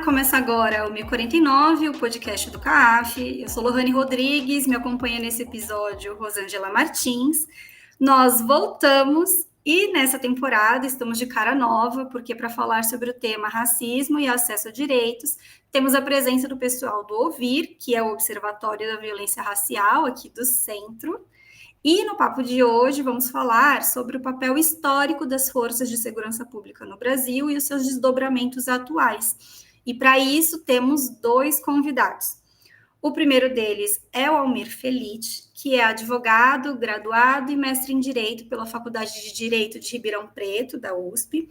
Começa agora o 1049, o podcast do CAAF. Eu sou Lohane Rodrigues, me acompanha nesse episódio Rosângela Martins. Nós voltamos e nessa temporada estamos de cara nova, porque para falar sobre o tema racismo e acesso a direitos, temos a presença do pessoal do OVIR, que é o Observatório da Violência Racial aqui do Centro. E no papo de hoje vamos falar sobre o papel histórico das forças de segurança pública no Brasil e os seus desdobramentos atuais. E para isso temos dois convidados. O primeiro deles é o Almir Felite, que é advogado, graduado e mestre em Direito pela Faculdade de Direito de Ribeirão Preto, da USP.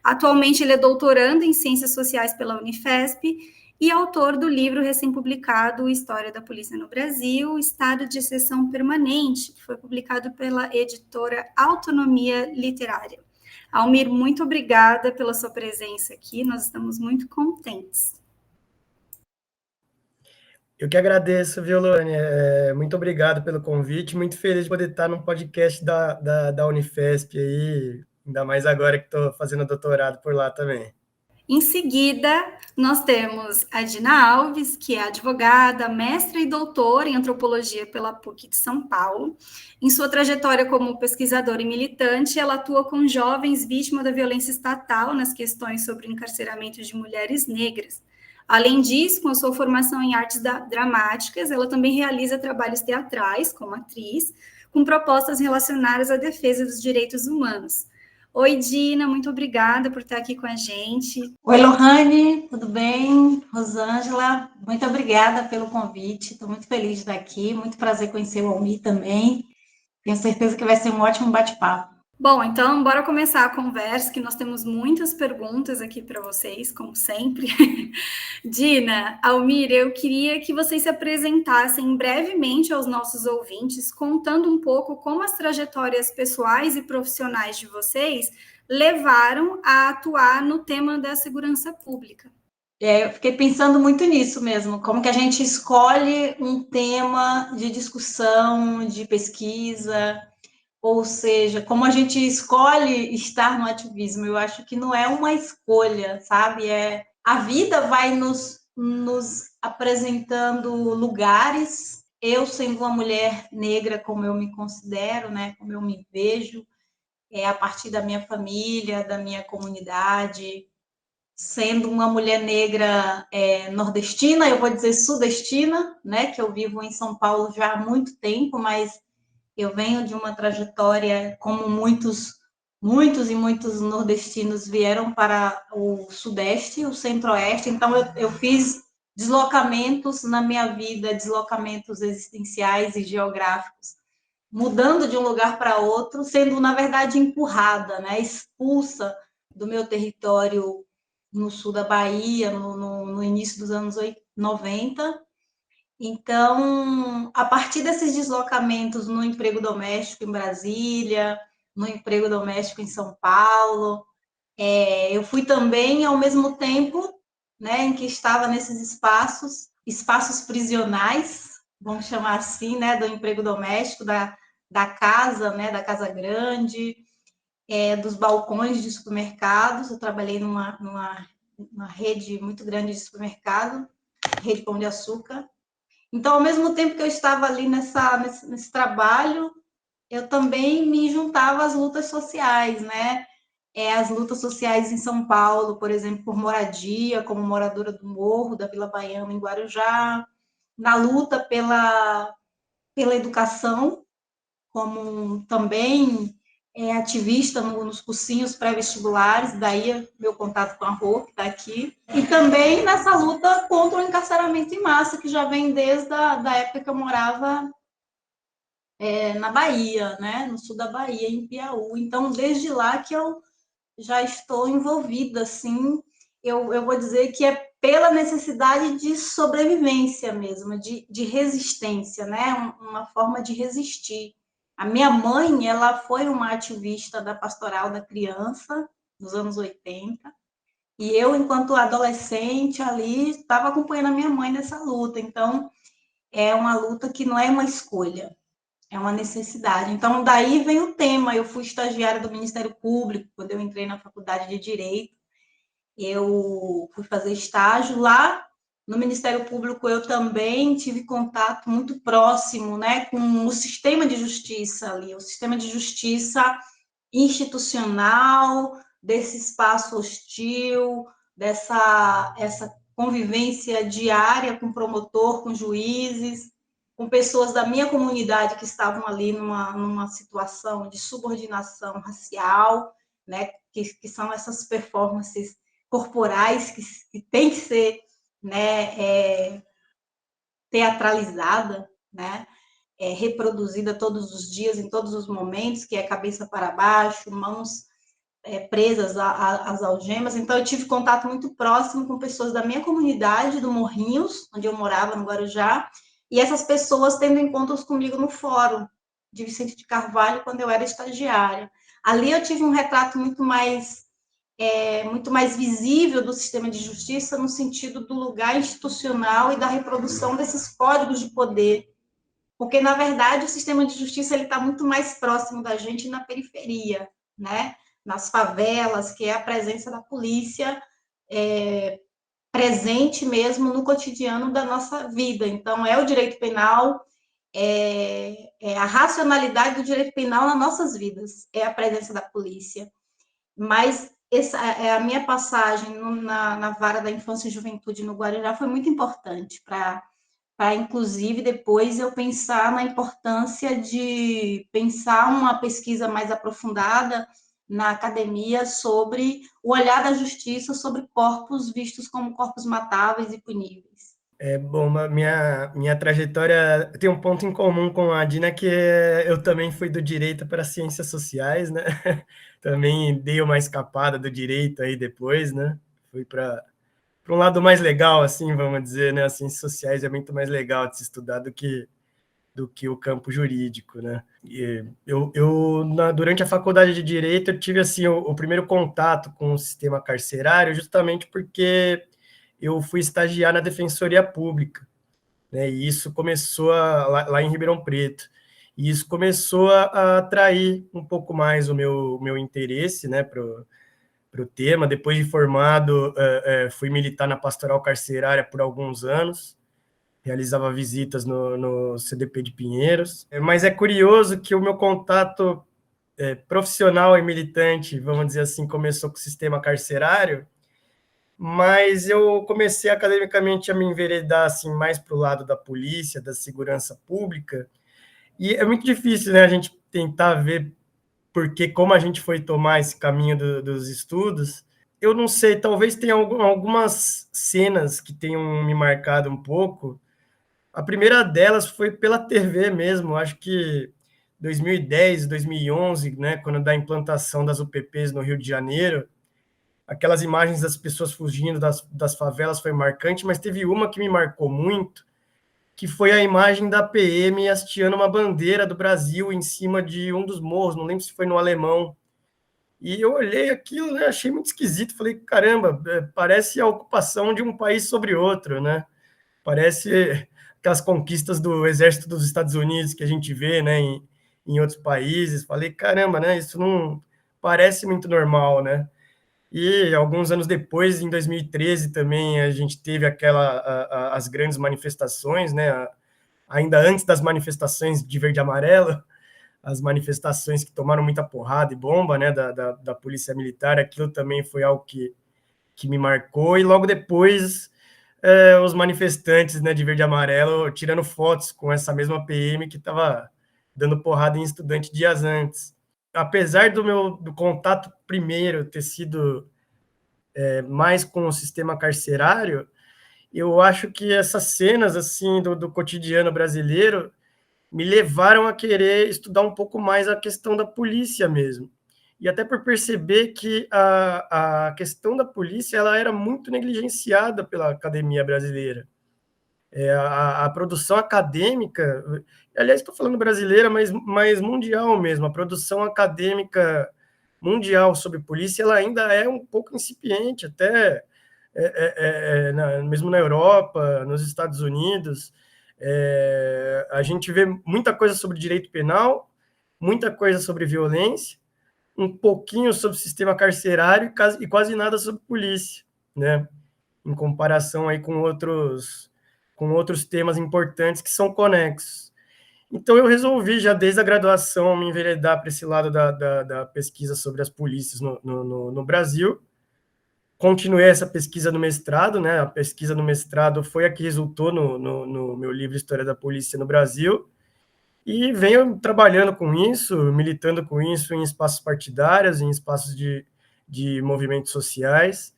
Atualmente ele é doutorando em Ciências Sociais pela Unifesp e autor do livro recém-publicado História da Polícia no Brasil, Estado de Exceção Permanente, que foi publicado pela editora Autonomia Literária. Almir, muito obrigada pela sua presença aqui, nós estamos muito contentes. Eu que agradeço, viu, Lone? Muito obrigado pelo convite, muito feliz de poder estar no podcast da Unifesp aí, ainda mais agora que estou fazendo doutorado por lá também. Em seguida, nós temos a Dina Alves, que é advogada, mestra e doutora em antropologia pela PUC de São Paulo. Em sua trajetória como pesquisadora e militante, ela atua com jovens vítimas da violência estatal nas questões sobre o encarceramento de mulheres negras. Além disso, com a sua formação em artes dramáticas, ela também realiza trabalhos teatrais como atriz, com propostas relacionadas à defesa dos direitos humanos. Oi, Dina, muito obrigada por estar aqui com a gente. Oi, Lohane, tudo bem? Rosângela, muito obrigada pelo convite. Estou muito feliz de estar aqui, muito prazer conhecer o Almir também. Tenho certeza que vai ser um ótimo bate-papo. Bom, então, bora começar a conversa, que nós temos muitas perguntas aqui para vocês, como sempre. Dina, Almir, eu queria que vocês se apresentassem brevemente aos nossos ouvintes, contando um pouco como as trajetórias pessoais e profissionais de vocês levaram a atuar no tema da segurança pública. Eu fiquei pensando muito nisso mesmo, como que a gente escolhe um tema de discussão, de pesquisa, ou seja, como a gente escolhe estar no ativismo. Eu acho que não é uma escolha, sabe? A vida vai nos apresentando lugares. Eu, sendo uma mulher negra, como eu me considero, né, como eu me vejo, a partir da minha família, da minha comunidade, sendo uma mulher negra nordestina, eu vou dizer sudestina, né, que eu vivo em São Paulo já há muito tempo, mas eu venho de uma trajetória, como muitos e muitos nordestinos vieram para o Sudeste, o Centro-Oeste, então eu fiz deslocamentos na minha vida, deslocamentos existenciais e geográficos, mudando de um lugar para outro, sendo, na verdade, empurrada, né, expulsa do meu território no sul da Bahia, no início dos anos 90. Então, a partir desses deslocamentos no emprego doméstico em Brasília, no emprego doméstico em São Paulo, eu fui também, ao mesmo tempo, né, em que estava nesses espaços prisionais, vamos chamar assim, né, do emprego doméstico, da casa, né, da casa grande, dos balcões de supermercados. Eu trabalhei numa rede muito grande de supermercado, rede Pão de Açúcar. Então, ao mesmo tempo que eu estava ali nesse trabalho, eu também me juntava às lutas sociais, né? As lutas sociais em São Paulo, por exemplo, por moradia, como moradora do Morro, da Vila Baiana, em Guarujá, na luta pela educação, como também ativista nos cursinhos pré-vestibulares, daí meu contato com a Rô, que está aqui, e também nessa luta contra o encarceramento em massa, que já vem desde a época que eu morava na Bahia, né, no sul da Bahia, em Piauí. Então, desde lá que eu já estou envolvida, assim, eu vou dizer que é pela necessidade de sobrevivência mesmo, de resistência, né, uma forma de resistir. A minha mãe, ela foi uma ativista da Pastoral da Criança, nos anos 80, e eu, enquanto adolescente ali, estava acompanhando a minha mãe nessa luta. Então, é uma luta que não é uma escolha, é uma necessidade. Então, daí vem o tema. Eu fui estagiária do Ministério Público quando eu entrei na Faculdade de Direito, eu fui fazer estágio lá. No Ministério Público, eu também tive contato muito próximo, né, com o sistema de justiça ali, o sistema de justiça institucional, desse espaço hostil, essa convivência diária com promotor, com juízes, com pessoas da minha comunidade que estavam ali numa situação de subordinação racial, né, que são essas performances corporais que tem que ser, né, teatralizada, né, reproduzida todos os dias, em todos os momentos, que é cabeça para baixo, mãos presas às algemas. Então, eu tive contato muito próximo com pessoas da minha comunidade, do Morrinhos, onde eu morava, no Guarujá, e essas pessoas tendo encontros comigo no fórum de Vicente de Carvalho, quando eu era estagiária. Ali eu tive um retrato muito mais visível do sistema de justiça, no sentido do lugar institucional e da reprodução desses códigos de poder, porque, na verdade, o sistema de justiça está muito mais próximo da gente na periferia, né? Nas favelas, que é a presença da polícia presente mesmo no cotidiano da nossa vida. Então, é o direito penal, é a racionalidade do direito penal nas nossas vidas, é a presença da polícia. Mas a minha passagem na vara da infância e juventude no Guarujá foi muito importante para inclusive, depois eu pensar na importância de pensar uma pesquisa mais aprofundada na academia sobre o olhar da justiça sobre corpos vistos como corpos matáveis e puníveis. Bom, minha trajetória tem um ponto em comum com a Dina, que eu também fui do direito para ciências sociais, né? Também dei uma escapada do direito aí depois, né? Fui para um lado mais legal, assim, vamos dizer, né? As ciências sociais é muito mais legal de se estudar do que o campo jurídico, né? E durante a faculdade de Direito, eu tive, assim, o primeiro contato com o sistema carcerário, justamente porque eu fui estagiar na Defensoria Pública, né? E isso começou lá em Ribeirão Preto. E isso começou a atrair um pouco mais o meu interesse, né, para o tema. Depois de formado, fui militar na Pastoral Carcerária por alguns anos, realizava visitas no CDP de Pinheiros. Mas é curioso que o meu contato profissional e militante, vamos dizer assim, começou com o sistema carcerário, mas eu comecei academicamente a me enveredar assim, mais para o lado da polícia, da segurança pública, e é muito difícil, né, a gente tentar ver porque como a gente foi tomar esse caminho dos estudos. Eu não sei, talvez tenha algumas cenas que tenham me marcado um pouco. A primeira delas foi pela TV mesmo, acho que 2010, 2011, né, quando da implantação das UPPs no Rio de Janeiro, aquelas imagens das pessoas fugindo das favelas foi marcante, mas teve uma que me marcou muito, que foi a imagem da PM hasteando uma bandeira do Brasil em cima de um dos morros, não lembro se foi no Alemão. E eu olhei aquilo, né, achei muito esquisito, falei, caramba, parece a ocupação de um país sobre outro, né? Parece aquelas conquistas do exército dos Estados Unidos que a gente vê, né, em outros países. Falei, caramba, né, isso não parece muito normal, né? E alguns anos depois, em 2013, também a gente teve as grandes manifestações, né? Ainda antes das manifestações de verde e amarelo, as manifestações que tomaram muita porrada e bomba, né, da polícia militar, aquilo também foi algo que me marcou. E logo depois, os manifestantes, né, de verde e amarelo tirando fotos com essa mesma PM que estava dando porrada em estudante dias antes. Apesar do contato primeiro ter sido mais com o sistema carcerário, eu acho que essas cenas assim do cotidiano brasileiro me levaram a querer estudar um pouco mais a questão da polícia mesmo. E até por perceber que a questão da polícia ela era muito negligenciada pela academia brasileira. A produção acadêmica, aliás, estou falando brasileira, mas mundial mesmo, a produção acadêmica mundial sobre polícia, ela ainda é um pouco incipiente, até mesmo na Europa, nos Estados Unidos. A gente vê muita coisa sobre direito penal, muita coisa sobre violência, um pouquinho sobre sistema carcerário e quase nada sobre polícia. né? Em comparação aí com outros temas importantes que são conexos. Então, eu resolvi, já desde a graduação, me enveredar para esse lado da pesquisa sobre as polícias no Brasil. Continuei essa pesquisa no mestrado, né? A pesquisa no mestrado foi a que resultou no meu livro História da Polícia no Brasil, e venho trabalhando com isso, militando com isso em espaços partidários, em espaços de movimentos sociais,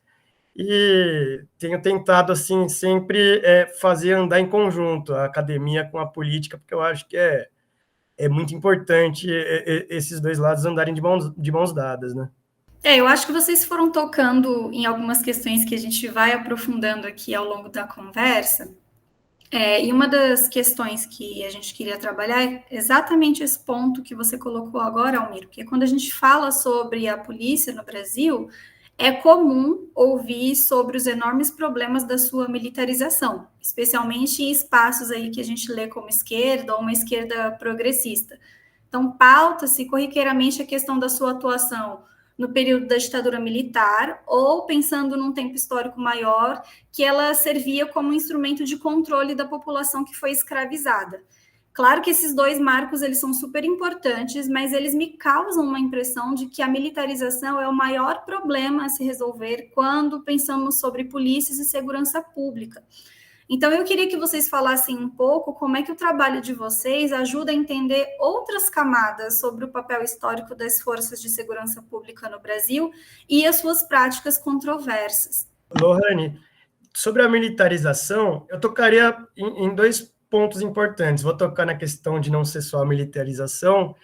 e tenho tentado, assim, sempre fazer andar em conjunto a academia com a política, porque eu acho que é muito importante esses dois lados andarem de mãos dadas, né? Eu acho que vocês foram tocando em algumas questões que a gente vai aprofundando aqui ao longo da conversa. E uma das questões que a gente queria trabalhar é exatamente esse ponto que você colocou agora, Almir, porque quando a gente fala sobre a polícia no Brasil, é comum ouvir sobre os enormes problemas da sua militarização, especialmente em espaços aí que a gente lê como esquerda ou uma esquerda progressista. Então, pauta-se corriqueiramente a questão da sua atuação no período da ditadura militar, ou pensando num tempo histórico maior, que ela servia como instrumento de controle da população que foi escravizada. Claro que esses dois marcos eles são super importantes, mas eles me causam uma impressão de que a militarização é o maior problema a se resolver quando pensamos sobre polícias e segurança pública. Então, eu queria que vocês falassem um pouco como é que o trabalho de vocês ajuda a entender outras camadas sobre o papel histórico das forças de segurança pública no Brasil e as suas práticas controversas. Lohane, sobre a militarização, eu tocaria em dois pontos importantes. Vou tocar na questão de não ser só a militarização,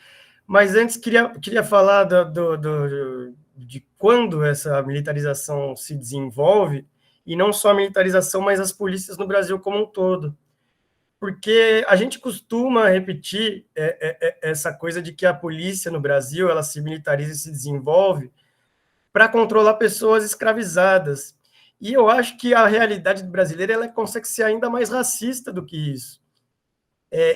mas antes queria falar de quando essa militarização se desenvolve, e não só a militarização, mas as polícias no Brasil como um todo. Porque a gente costuma repetir essa coisa de que a polícia no Brasil ela se militariza e se desenvolve para controlar pessoas escravizadas. E eu acho que a realidade brasileira ela consegue ser ainda mais racista do que isso.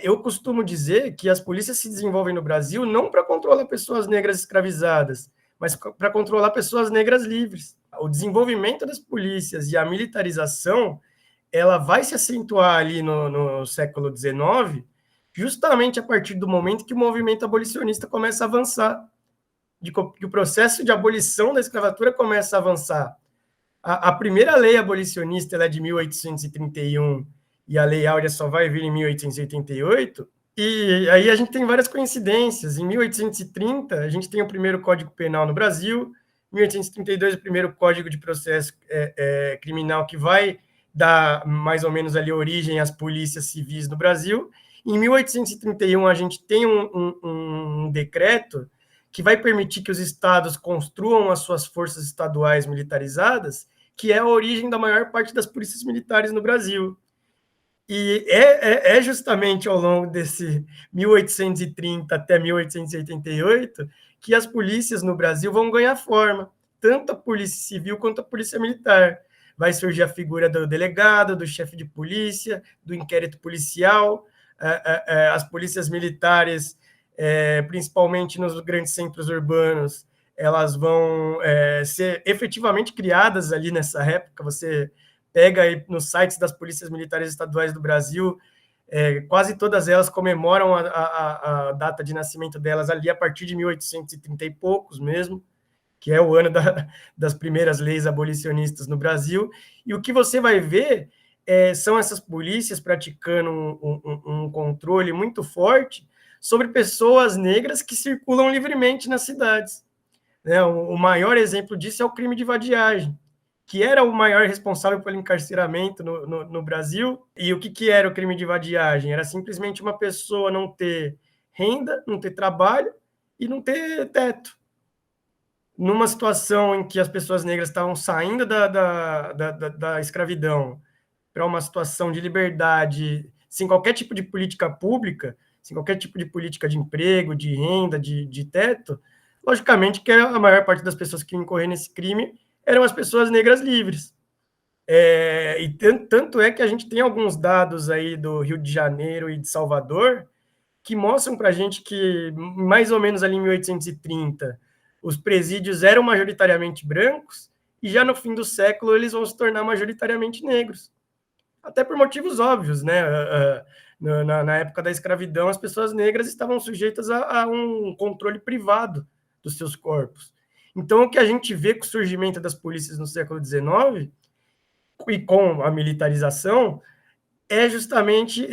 Eu costumo dizer que as polícias se desenvolvem no Brasil não para controlar pessoas negras escravizadas, mas para controlar pessoas negras livres. O desenvolvimento das polícias e a militarização ela vai se acentuar ali no século XIX, justamente a partir do momento que o movimento abolicionista começa a avançar, que o processo de abolição da escravatura começa a avançar. A primeira lei abolicionista ela é de 1831, e a Lei Áurea só vai vir em 1888, e aí a gente tem várias coincidências. Em 1830, a gente tem o primeiro Código Penal no Brasil, em 1832, o primeiro Código de Processo Criminal, que vai dar mais ou menos ali origem às polícias civis no Brasil. Em 1831, a gente tem um decreto que vai permitir que os estados construam as suas forças estaduais militarizadas, que é a origem da maior parte das polícias militares no Brasil. E é justamente ao longo desse 1830 até 1888 que as polícias no Brasil vão ganhar forma, tanto a polícia civil quanto a polícia militar. Vai surgir a figura do delegado, do chefe de polícia, do inquérito policial, as polícias militares, principalmente nos grandes centros urbanos, elas vão ser efetivamente criadas ali nessa época. Você pega aí nos sites das polícias militares estaduais do Brasil, quase todas elas comemoram a data de nascimento delas ali a partir de 1830 e poucos mesmo, que é o ano das primeiras leis abolicionistas no Brasil. E o que você vai ver são essas polícias praticando um controle muito forte sobre pessoas negras que circulam livremente nas cidades. O maior exemplo disso é o crime de vadiagem, que era o maior responsável pelo encarceramento no Brasil. E o que era o crime de vadiagem? Era simplesmente uma pessoa não ter renda, não ter trabalho e não ter teto. Numa situação em que as pessoas negras estavam saindo da escravidão para uma situação de liberdade, sem qualquer tipo de política pública, sem qualquer tipo de política de emprego, de renda, de teto, logicamente que a maior parte das pessoas que incorreram nesse crime eram as pessoas negras livres. E tanto é que a gente tem alguns dados aí do Rio de Janeiro e de Salvador que mostram para a gente que, mais ou menos ali em 1830, os presídios eram majoritariamente brancos e já no fim do século eles vão se tornar majoritariamente negros. Até por motivos óbvios, né? Na época da escravidão, as pessoas negras estavam sujeitas a um controle privado dos seus corpos. Então, o que a gente vê com o surgimento das polícias no século XIX e com a militarização é justamente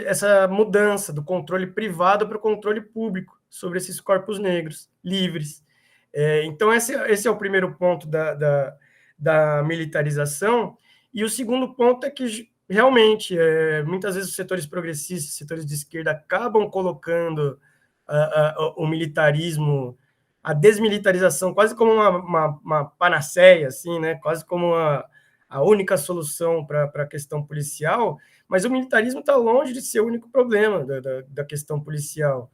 essa mudança do controle privado para o controle público sobre esses corpos negros, livres. Então, esse é o primeiro ponto da militarização. E o segundo ponto é que, realmente, muitas vezes os setores progressistas, setores de esquerda, acabam colocando o militarismo, a desmilitarização, quase como uma panaceia, assim, né? Quase como a única solução para a questão policial, mas o militarismo está longe de ser o único problema da questão policial.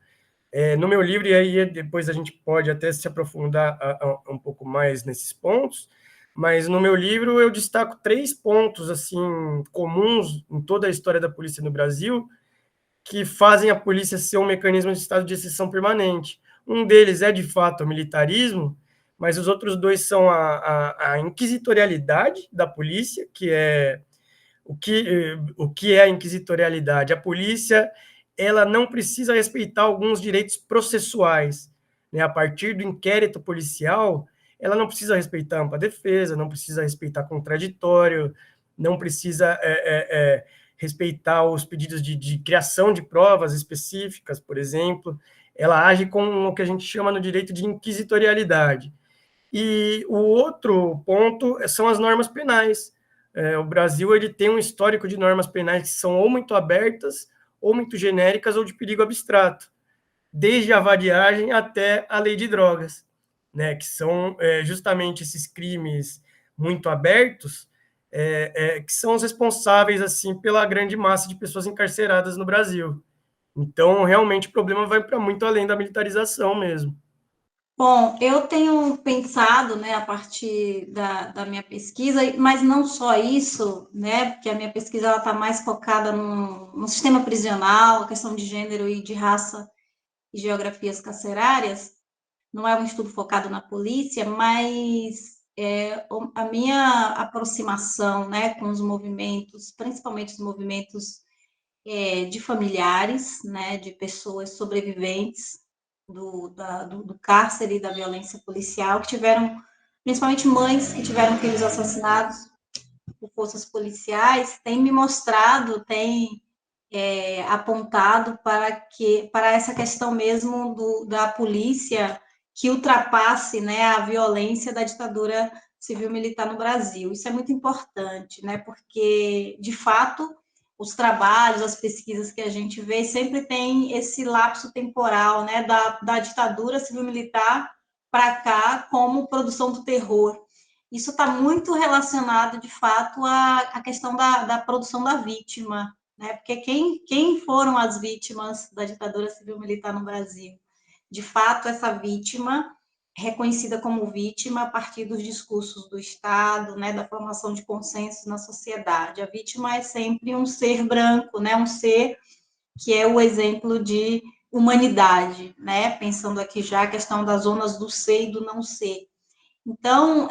No meu livro, e aí depois a gente pode até se aprofundar um pouco mais nesses pontos, mas no meu livro eu destaco 3 pontos assim comuns em toda a história da polícia no Brasil, que fazem a polícia ser um mecanismo de estado de exceção permanente. Um deles é, de fato, o militarismo, mas os outros 2 são a inquisitorialidade da polícia, que é o que é a inquisitorialidade? A polícia, ela não precisa respeitar alguns direitos processuais, né? A partir do inquérito policial, ela não precisa respeitar ampla defesa, não precisa respeitar contraditório, não precisa respeitar os pedidos de criação de provas específicas, por exemplo. Ela age com o que a gente chama no direito de inquisitorialidade. E o outro ponto são as normas penais. O Brasil ele tem um histórico de normas penais que são ou muito abertas, ou muito genéricas, ou de perigo abstrato, desde a vadiagem até a lei de drogas, né, que são justamente esses crimes muito abertos, que são os responsáveis assim pela grande massa de pessoas encarceradas no Brasil. Então, realmente, o problema vai para muito além da militarização mesmo. Bom, eu tenho pensado, né, a partir da minha pesquisa, mas não só isso, né, porque a minha pesquisa está mais focada no sistema prisional, a questão de gênero e de raça e geografias carcerárias, não é um estudo focado na polícia, mas a minha aproximação, né, com os movimentos, principalmente os movimentos de familiares, né, de pessoas sobreviventes do cárcere e da violência policial, que tiveram, principalmente mães que tiveram filhos assassinados por forças policiais, tem me mostrado, tem apontado para essa questão mesmo da polícia que ultrapasse, né, a violência da ditadura civil-militar no Brasil. Isso é muito importante, né, porque, de fato, os trabalhos, as pesquisas que a gente vê sempre tem esse lapso temporal, né, da ditadura civil-militar para cá como produção do terror. Isso está muito relacionado, de fato, à questão da produção da vítima, né? Porque quem foram as vítimas da ditadura civil-militar no Brasil? De fato, essa vítima reconhecida como vítima a partir dos discursos do Estado, né, da formação de consensos na sociedade. A vítima é sempre um ser branco, né, um ser que é o exemplo de humanidade, né, pensando aqui já a questão das zonas do ser e do não ser. Então,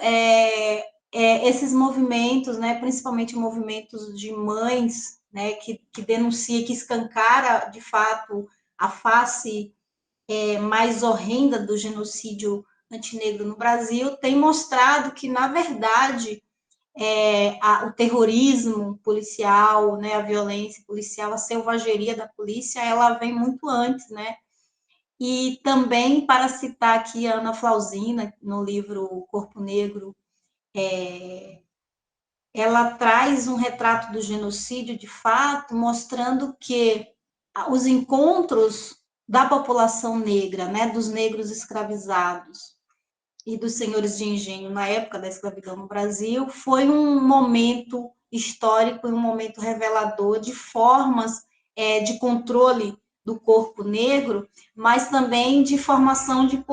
esses movimentos, né, principalmente movimentos de mães, né, que denuncia, que escancara, de fato, a face mais horrenda do genocídio antinegro no Brasil, tem mostrado que, na verdade, o terrorismo policial, né, a violência policial, a selvageria da polícia, ela vem muito antes, né? E também, para citar aqui a Ana Flausina, no livro Corpo Negro, ela traz um retrato do genocídio, de fato, mostrando que os encontros da população negra, né, dos negros escravizados e dos senhores de engenho na época da escravidão no Brasil, foi um momento histórico e um momento revelador de formas de controle do corpo negro, mas também de formação de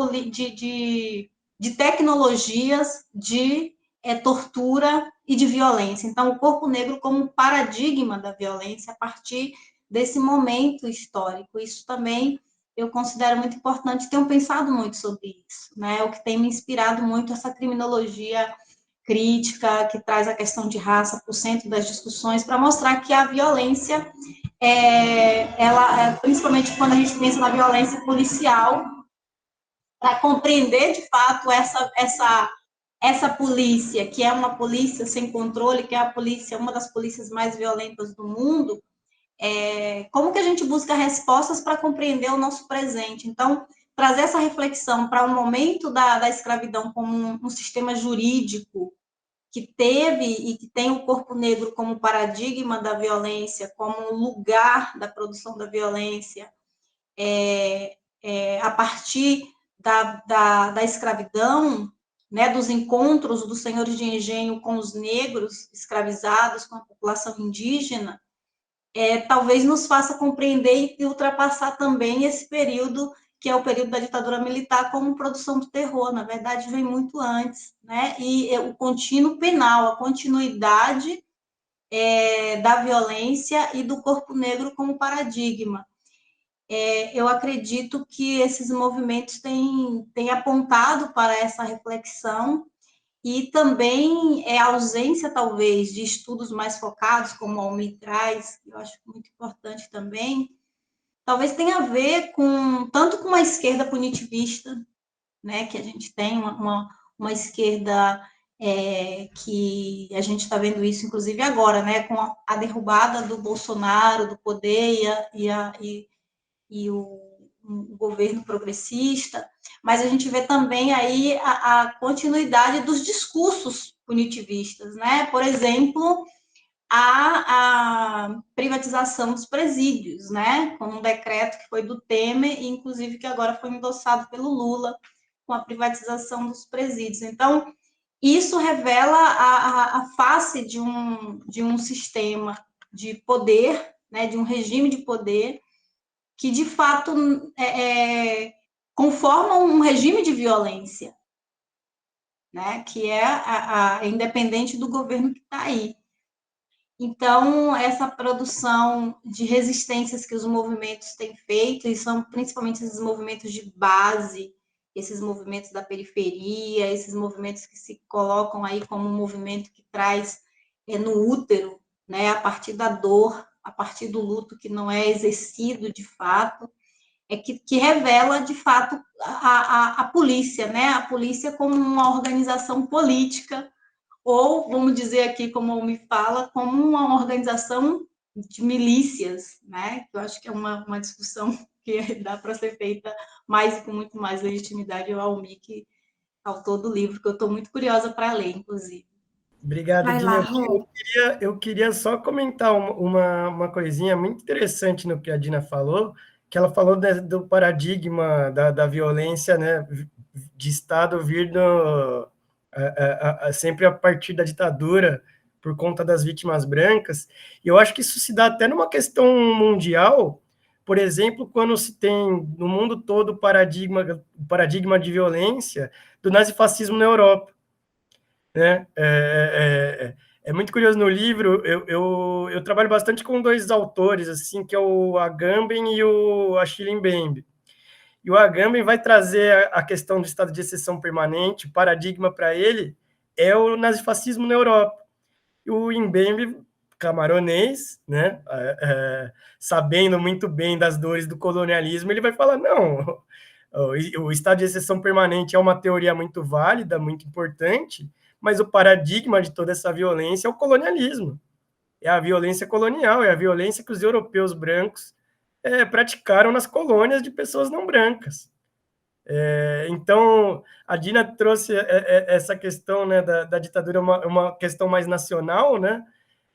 tecnologias de tortura e de violência. Então, o corpo negro como paradigma da violência a partir desse momento histórico. Isso também eu considero muito importante, tenho pensado muito sobre isso, né? O que tem me inspirado muito essa criminologia crítica, que traz a questão de raça para o centro das discussões, para mostrar que a violência, principalmente quando a gente pensa na violência policial, para compreender de fato essa polícia, que é uma polícia sem controle, que é a polícia, uma das polícias mais violentas do mundo, como que a gente busca respostas para compreender o nosso presente. Então, trazer essa reflexão para um momento da escravidão como um sistema jurídico que teve e que tem o corpo negro como paradigma da violência, como lugar da produção da violência, a partir da escravidão, né, dos encontros dos senhores de engenho com os negros escravizados, com a população indígena, talvez nos faça compreender e ultrapassar também esse período, que é o período da ditadura militar, como produção do terror. Na verdade, vem muito antes, né? E o contínuo penal, a continuidade da violência e do corpo negro como paradigma. Eu acredito que esses movimentos têm apontado para essa reflexão, e também a ausência, talvez, de estudos mais focados, como a Almi traz, eu acho muito importante também, talvez tenha a ver tanto com a esquerda punitivista, né, que a gente tem uma esquerda que a gente está vendo isso, inclusive agora, né, com a derrubada do Bolsonaro, do poder e o governo progressista, mas a gente vê também aí a continuidade dos discursos punitivistas, né? Por exemplo, a privatização dos presídios, né? Com um decreto que foi do Temer e, inclusive, que agora foi endossado pelo Lula, com a privatização dos presídios. Então, isso revela a face de um sistema de poder, né? De um regime de poder que, de fato, conformam um regime de violência, né, que é independente do governo que está aí. Então, essa produção de resistências que os movimentos têm feito, e são principalmente esses movimentos de base, esses movimentos da periferia, esses movimentos que se colocam aí como um movimento que traz no útero, né, a partir da dor, a partir do luto que não é exercido de fato, que revela, de fato, a polícia, né? A polícia como uma organização política, ou, vamos dizer aqui, como me fala, como uma organização de milícias, né? Eu acho que é uma discussão que dá para ser feita mais e com muito mais legitimidade. O Almi, que autor do livro, que eu estou muito curiosa para ler, inclusive. Obrigado, Vai Dina. lá, Rô. Eu queria só comentar uma coisinha muito interessante no que a Dina falou, que ela falou do paradigma da violência, né, de Estado vir sempre a partir da ditadura, por conta das vítimas brancas. E eu acho que isso se dá até numa questão mundial, por exemplo, quando se tem no mundo todo o paradigma de violência do nazifascismo na Europa, né? É muito curioso no livro. Eu trabalho bastante com dois autores, assim, que é o Agamben e o Achille Mbembe. E o Agamben vai trazer a questão do estado de exceção permanente. O paradigma para ele é o nazifascismo na Europa. E o Mbembe, camaronês, né, sabendo muito bem das dores do colonialismo, ele vai falar, não, o estado de exceção permanente é uma teoria muito válida, muito importante, mas o paradigma de toda essa violência é o colonialismo, é a violência colonial, é a violência que os europeus brancos praticaram nas colônias de pessoas não brancas. Então, a Dina trouxe essa questão, né, da ditadura, uma questão mais nacional, né,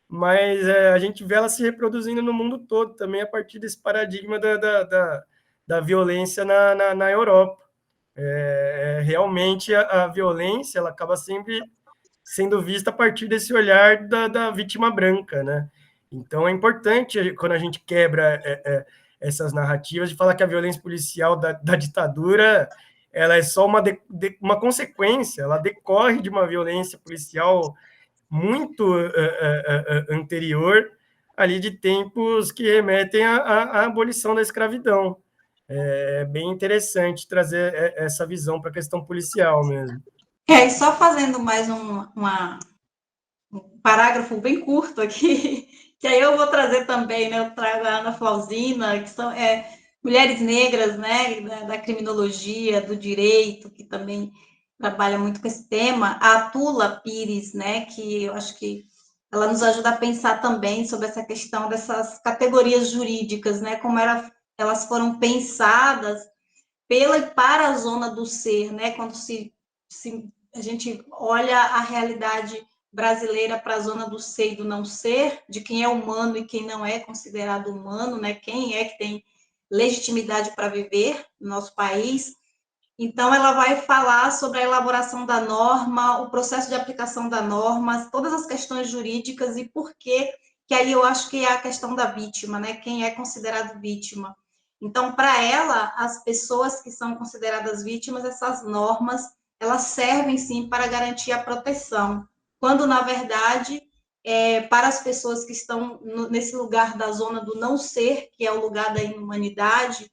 mas a gente vê ela se reproduzindo no mundo todo também a partir desse paradigma da violência na Europa. Realmente a violência ela acaba sempre sendo vista a partir desse olhar da vítima branca, né? Então é importante quando a gente quebra essas narrativas de falar que a violência policial da ditadura ela é só uma consequência, ela decorre de uma violência policial muito anterior ali de tempos que remetem à abolição da escravidão. É bem interessante trazer essa visão para a questão policial mesmo. E só fazendo mais um parágrafo bem curto aqui, que aí eu vou trazer também, né? Eu trago a Ana Flausina, que são mulheres negras, né? Da criminologia, do direito, que também trabalha muito com esse tema. A Tula Pires, né? Que eu acho que ela nos ajuda a pensar também sobre essa questão dessas categorias jurídicas, né? Como elas foram pensadas pela e para a zona do ser, né? Quando a gente olha a realidade brasileira para a zona do ser e do não ser, de quem é humano e quem não é considerado humano, né? Quem é que tem legitimidade para viver no nosso país. Então, ela vai falar sobre a elaboração da norma, o processo de aplicação da norma, todas as questões jurídicas e por que aí eu acho que é a questão da vítima, né? Quem é considerado vítima. Então, para ela, as pessoas que são consideradas vítimas, essas normas, elas servem sim para garantir a proteção, quando na verdade, para as pessoas que estão nesse lugar da zona do não ser, que é o lugar da inumanidade,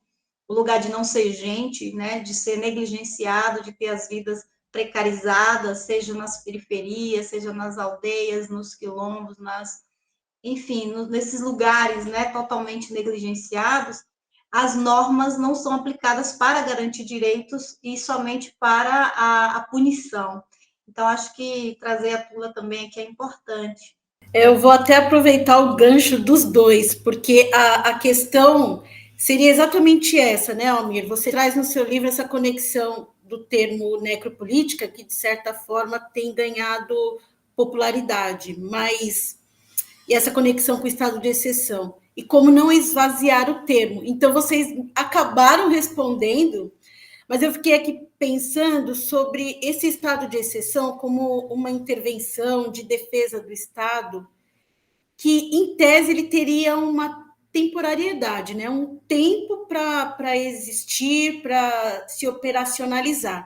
o lugar de não ser gente, né, de ser negligenciado, de ter as vidas precarizadas, seja nas periferias, seja nas aldeias, nos quilombos, enfim, nesses lugares, né, totalmente negligenciados, as normas não são aplicadas para garantir direitos e somente para a punição. Então, acho que trazer a Tula também aqui é importante. Eu vou até aproveitar o gancho dos dois, porque a questão seria exatamente essa, né, Almir? Você traz no seu livro essa conexão do termo necropolítica, que, de certa forma, tem ganhado popularidade, mas e essa conexão com o estado de exceção. E como não esvaziar o termo. Então, vocês acabaram respondendo, mas eu fiquei aqui pensando sobre esse estado de exceção como uma intervenção de defesa do Estado, que, em tese, ele teria uma temporariedade, né? Um tempo para existir, para se operacionalizar.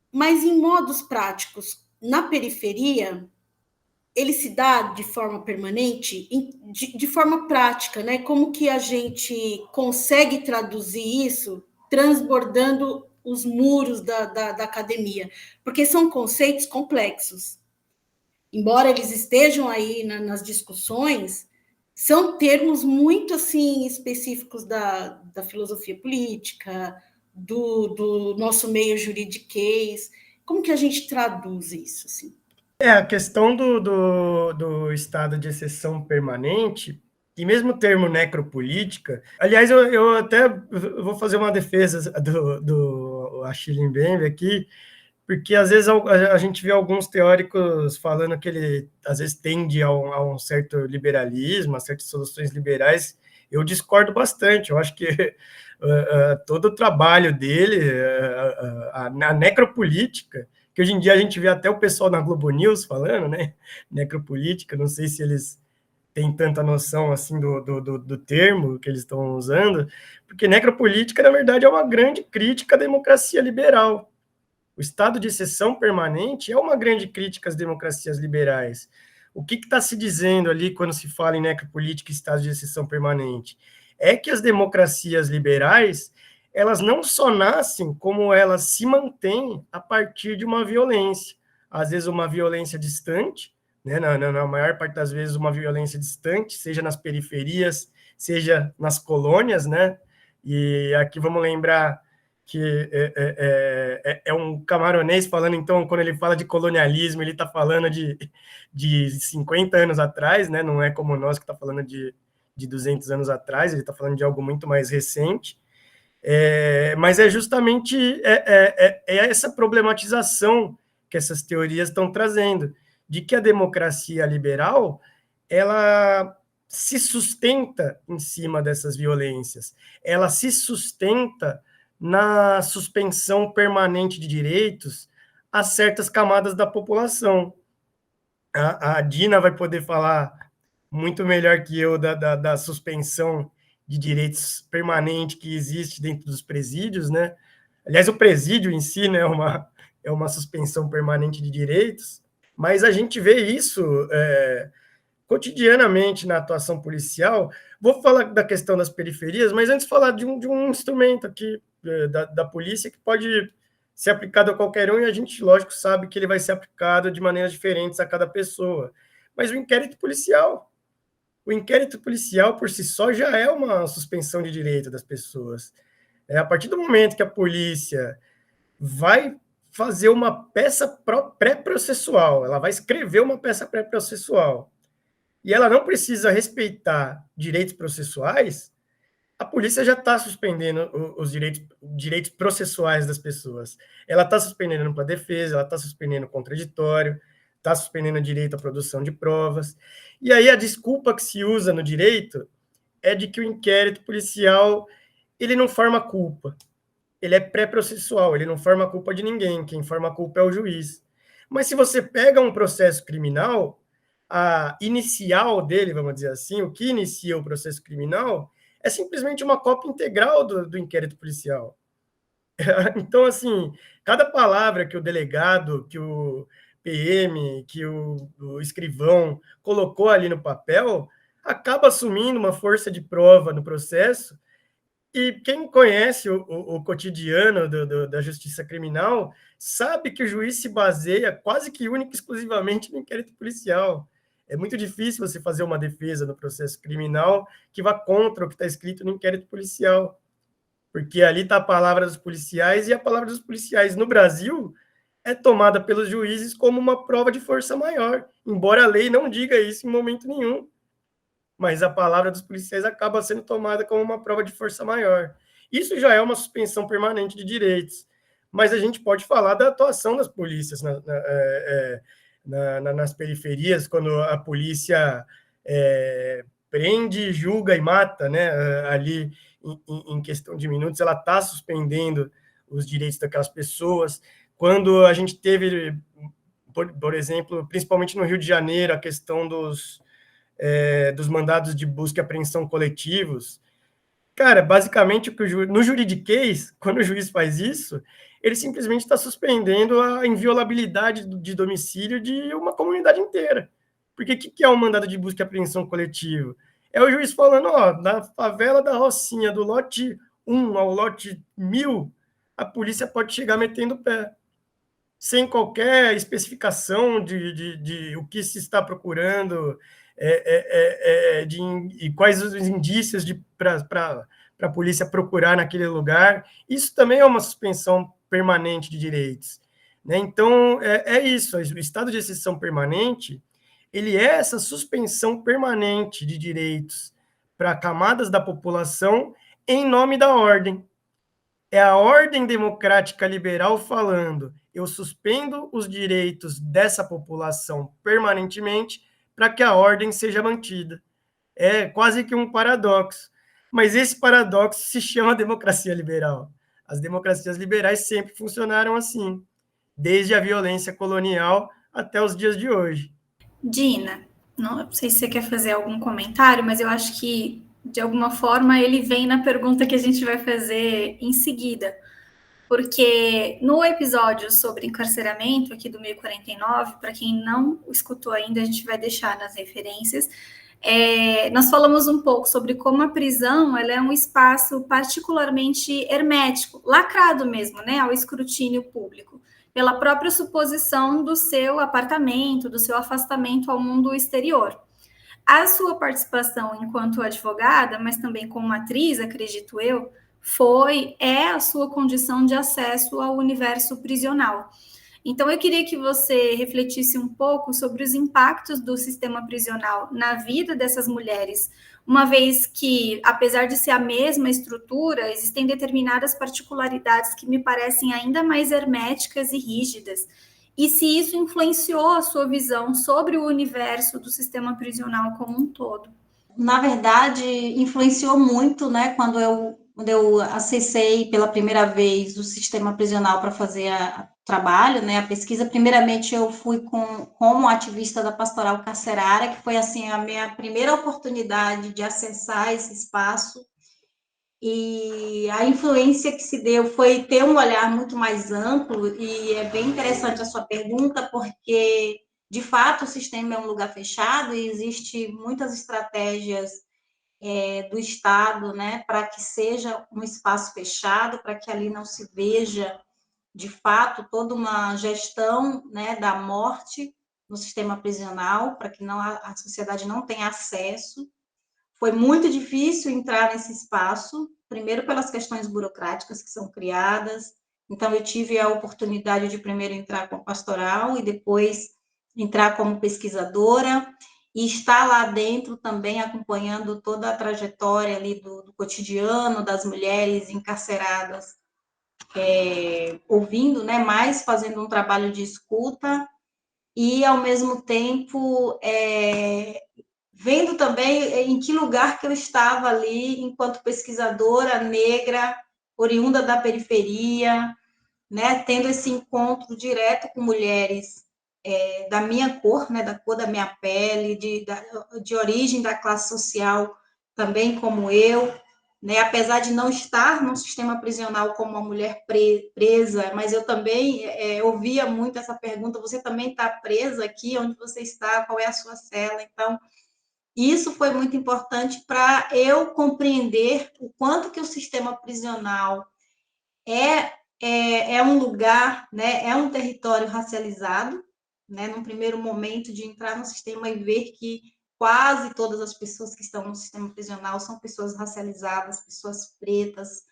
Mas, em modos práticos, na periferia, ele se dá de forma permanente, de forma prática, né? Como que a gente consegue traduzir isso transbordando os muros da academia? Porque são conceitos complexos. Embora eles estejam aí nas discussões, são termos muito assim específicos da filosofia política, do nosso meio juridiquês. Como que a gente traduz isso, assim? A questão do estado de exceção permanente, e mesmo o termo necropolítica, aliás, eu até vou fazer uma defesa do Achille Mbembe aqui, porque às vezes a gente vê alguns teóricos falando que ele às vezes tende a um certo liberalismo, a certas soluções liberais. Eu discordo bastante, eu acho que todo o trabalho dele, a necropolítica, que hoje em dia a gente vê até o pessoal na Globo News falando, né, necropolítica, não sei se eles têm tanta noção assim do termo que eles estão usando, porque necropolítica, na verdade, é uma grande crítica à democracia liberal. O estado de exceção permanente é uma grande crítica às democracias liberais. O que está se dizendo ali quando se fala em necropolítica e estado de exceção permanente? É que as democracias liberais, elas não só nascem, como elas se mantêm a partir de uma violência. Às vezes uma violência distante, né? Na maior parte das vezes uma violência distante, seja nas periferias, seja nas colônias, né? E aqui vamos lembrar que é um camaronês falando, então, quando ele fala de colonialismo, ele está falando de 50 anos atrás, né? Não é como nós que está falando de 200 anos atrás, ele está falando de algo muito mais recente. Mas é justamente essa problematização que essas teorias estão trazendo, de que a democracia liberal, ela se sustenta em cima dessas violências, ela se sustenta na suspensão permanente de direitos a certas camadas da população. A Dina vai poder falar muito melhor que eu da suspensão de direitos permanente que existe dentro dos presídios, né? Aliás, o presídio em si, né, é uma suspensão permanente de direitos, mas a gente vê isso cotidianamente na atuação policial. Vou falar da questão das periferias, mas antes falar de um instrumento aqui da polícia que pode ser aplicado a qualquer um, e a gente, lógico, sabe que ele vai ser aplicado de maneiras diferentes a cada pessoa. Mas o inquérito policial por si só já é uma suspensão de direito das pessoas. A partir do momento que a polícia vai fazer uma peça pré-processual, ela vai escrever uma peça pré-processual, e ela não precisa respeitar direitos processuais, a polícia já está suspendendo os direitos processuais das pessoas. Ela está suspendendo ampla defesa, ela está suspendendo contraditório, está suspendendo o direito à produção de provas. E aí a desculpa que se usa no direito é de que o inquérito policial ele não forma culpa. Ele é pré-processual, ele não forma culpa de ninguém, quem forma culpa é o juiz. Mas se você pega um processo criminal, a inicial dele, vamos dizer assim, o que inicia o processo criminal, é simplesmente uma cópia integral do inquérito policial. Então, assim, cada palavra que o delegado, que o PM, que o escrivão colocou ali no papel, acaba assumindo uma força de prova no processo. E quem conhece o cotidiano da justiça criminal sabe que o juiz se baseia quase que única e exclusivamente no inquérito policial. É muito difícil você fazer uma defesa no processo criminal que vá contra o que está escrito no inquérito policial, porque ali está a palavra dos policiais, e a palavra dos policiais no Brasil é tomada pelos juízes como uma prova de força maior, embora a lei não diga isso em momento nenhum. Mas a palavra dos policiais acaba sendo tomada como uma prova de força maior. Isso já é uma suspensão permanente de direitos. Mas a gente pode falar da atuação das polícias nas periferias, quando a polícia prende, julga e mata, né? Ali, em questão de minutos, ela está suspendendo os direitos daquelas pessoas. Quando a gente teve, por exemplo, principalmente no Rio de Janeiro, a questão dos mandados de busca e apreensão coletivos. Cara, basicamente, no juridiquês, quando o juiz faz isso, ele simplesmente está suspendendo a inviolabilidade de domicílio de uma comunidade inteira. Porque o que é um mandado de busca e apreensão coletivo? É o juiz falando, na favela da Rocinha, do lote 1 ao lote 1000, a polícia pode chegar metendo o pé, sem qualquer especificação de o que se está procurando, e quais os indícios para a polícia procurar naquele lugar. Isso também é uma suspensão permanente de direitos, né? Então, isso, o estado de exceção permanente, ele é essa suspensão permanente de direitos para camadas da população em nome da ordem. É a ordem democrática liberal falando: eu suspendo os direitos dessa população permanentemente para que a ordem seja mantida. É quase que um paradoxo. Mas esse paradoxo se chama democracia liberal. As democracias liberais sempre funcionaram assim, desde a violência colonial até os dias de hoje. Dina, não sei se você quer fazer algum comentário, mas eu acho que, de alguma forma, ele vem na pergunta que a gente vai fazer em seguida. Porque no episódio sobre encarceramento aqui do 1049, para quem não escutou ainda, a gente vai deixar nas referências, nós falamos um pouco sobre como a prisão ela é um espaço particularmente hermético, lacrado mesmo, né, ao escrutínio público, pela própria suposição do seu apartamento, do seu afastamento ao mundo exterior. A sua participação enquanto advogada, mas também como atriz, acredito eu, é a sua condição de acesso ao universo prisional. Então, eu queria que você refletisse um pouco sobre os impactos do sistema prisional na vida dessas mulheres, uma vez que, apesar de ser a mesma estrutura, existem determinadas particularidades que me parecem ainda mais herméticas e rígidas, e se isso influenciou a sua visão sobre o universo do sistema prisional como um todo. Na verdade, influenciou muito, né, quando eu acessei pela primeira vez o sistema prisional para fazer o trabalho, né, a pesquisa. Primeiramente, eu fui como ativista da Pastoral Carcerária, que foi, assim, a minha primeira oportunidade de acessar esse espaço. E a influência que se deu foi ter um olhar muito mais amplo, e é bem interessante a sua pergunta, porque, de fato, o sistema é um lugar fechado e existe muitas estratégias do Estado, né, para que seja um espaço fechado, para que ali não se veja de fato, toda uma gestão, né, da morte no sistema prisional, para que a sociedade não tenha acesso. Foi muito difícil entrar nesse espaço, primeiro pelas questões burocráticas que são criadas. Então, eu tive a oportunidade de primeiro entrar como pastoral e depois entrar como pesquisadora e estar lá dentro também acompanhando toda a trajetória ali do cotidiano das mulheres encarceradas, ouvindo, né, mais fazendo um trabalho de escuta e, ao mesmo tempo, vendo também em que lugar que eu estava ali enquanto pesquisadora negra, oriunda da periferia, né, tendo esse encontro direto com mulheres da minha cor, né, da cor da minha pele, de origem da classe social também como eu, né, apesar de não estar no sistema prisional como uma mulher presa, mas eu também ouvia muito essa pergunta, você também está presa aqui? Onde você está? Qual é a sua cela? Então, isso foi muito importante para eu compreender o quanto que o sistema prisional é um lugar, né, é um território racializado, né, num primeiro momento de entrar no sistema e ver que quase todas as pessoas que estão no sistema prisional são pessoas racializadas, pessoas pretas,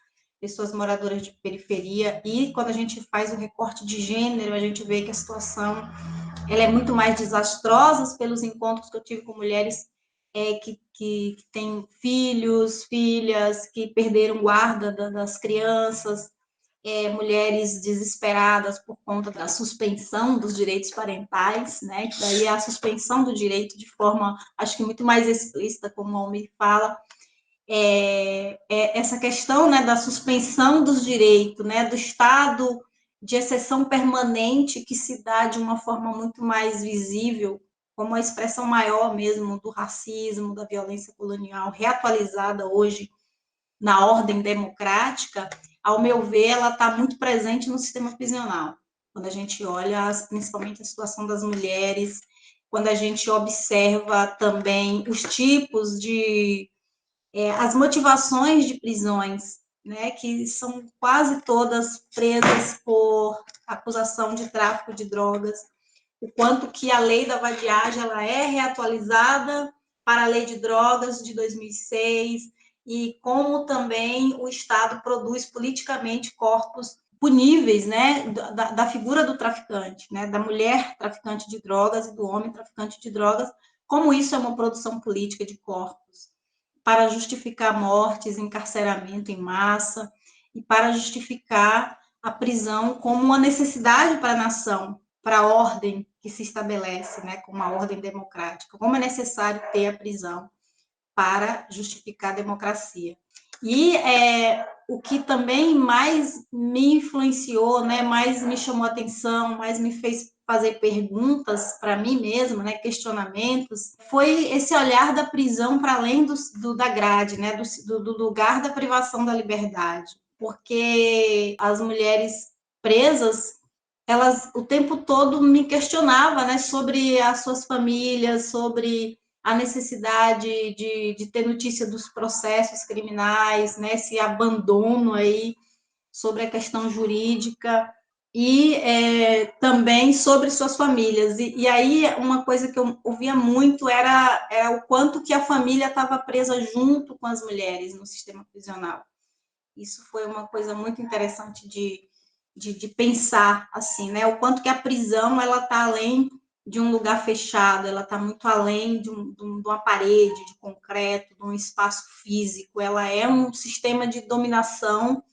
pessoas moradoras de periferia, e quando a gente faz o recorte de gênero, a gente vê que a situação ela é muito mais desastrosa pelos encontros que eu tive com mulheres que têm filhos, filhas, que perderam guarda das crianças, mulheres desesperadas por conta da suspensão dos direitos parentais, né? Que daí é a suspensão do direito de forma, acho que muito mais explícita, como a Almir fala, essa questão, né, da suspensão dos direitos, né, do estado de exceção permanente que se dá de uma forma muito mais visível, como a expressão maior mesmo do racismo, da violência colonial, reatualizada hoje na ordem democrática, ao meu ver, ela está muito presente no sistema prisional. Quando a gente olha, principalmente a situação das mulheres, quando a gente observa também os tipos de as motivações de prisões, né, que são quase todas presas por acusação de tráfico de drogas, o quanto que a lei da vadiagem ela é reatualizada para a lei de drogas de 2006, e como também o Estado produz politicamente corpos puníveis, né, da figura do traficante, né, da mulher traficante de drogas e do homem traficante de drogas, como isso é uma produção política de corpos, para justificar mortes, encarceramento em massa, e para justificar a prisão como uma necessidade para a nação, para a ordem que se estabelece, né, como uma ordem democrática, como é necessário ter a prisão para justificar a democracia. E o que também mais me influenciou, né, mais me chamou a atenção, mais me fez fazer perguntas para mim mesma, né, questionamentos, foi esse olhar da prisão para além da grade, né, do lugar da privação da liberdade, porque as mulheres presas, elas o tempo todo me questionavam, né, sobre as suas famílias, sobre a necessidade de ter notícia dos processos criminais, né, esse abandono aí sobre a questão jurídica, e também sobre suas famílias. E aí, uma coisa que eu ouvia muito era o quanto que a família estava presa junto com as mulheres no sistema prisional. Isso foi uma coisa muito interessante de pensar, assim, né? O quanto que a prisão ela está além de um lugar fechado, ela está muito além de uma parede de concreto, de um espaço físico, ela é um sistema de dominação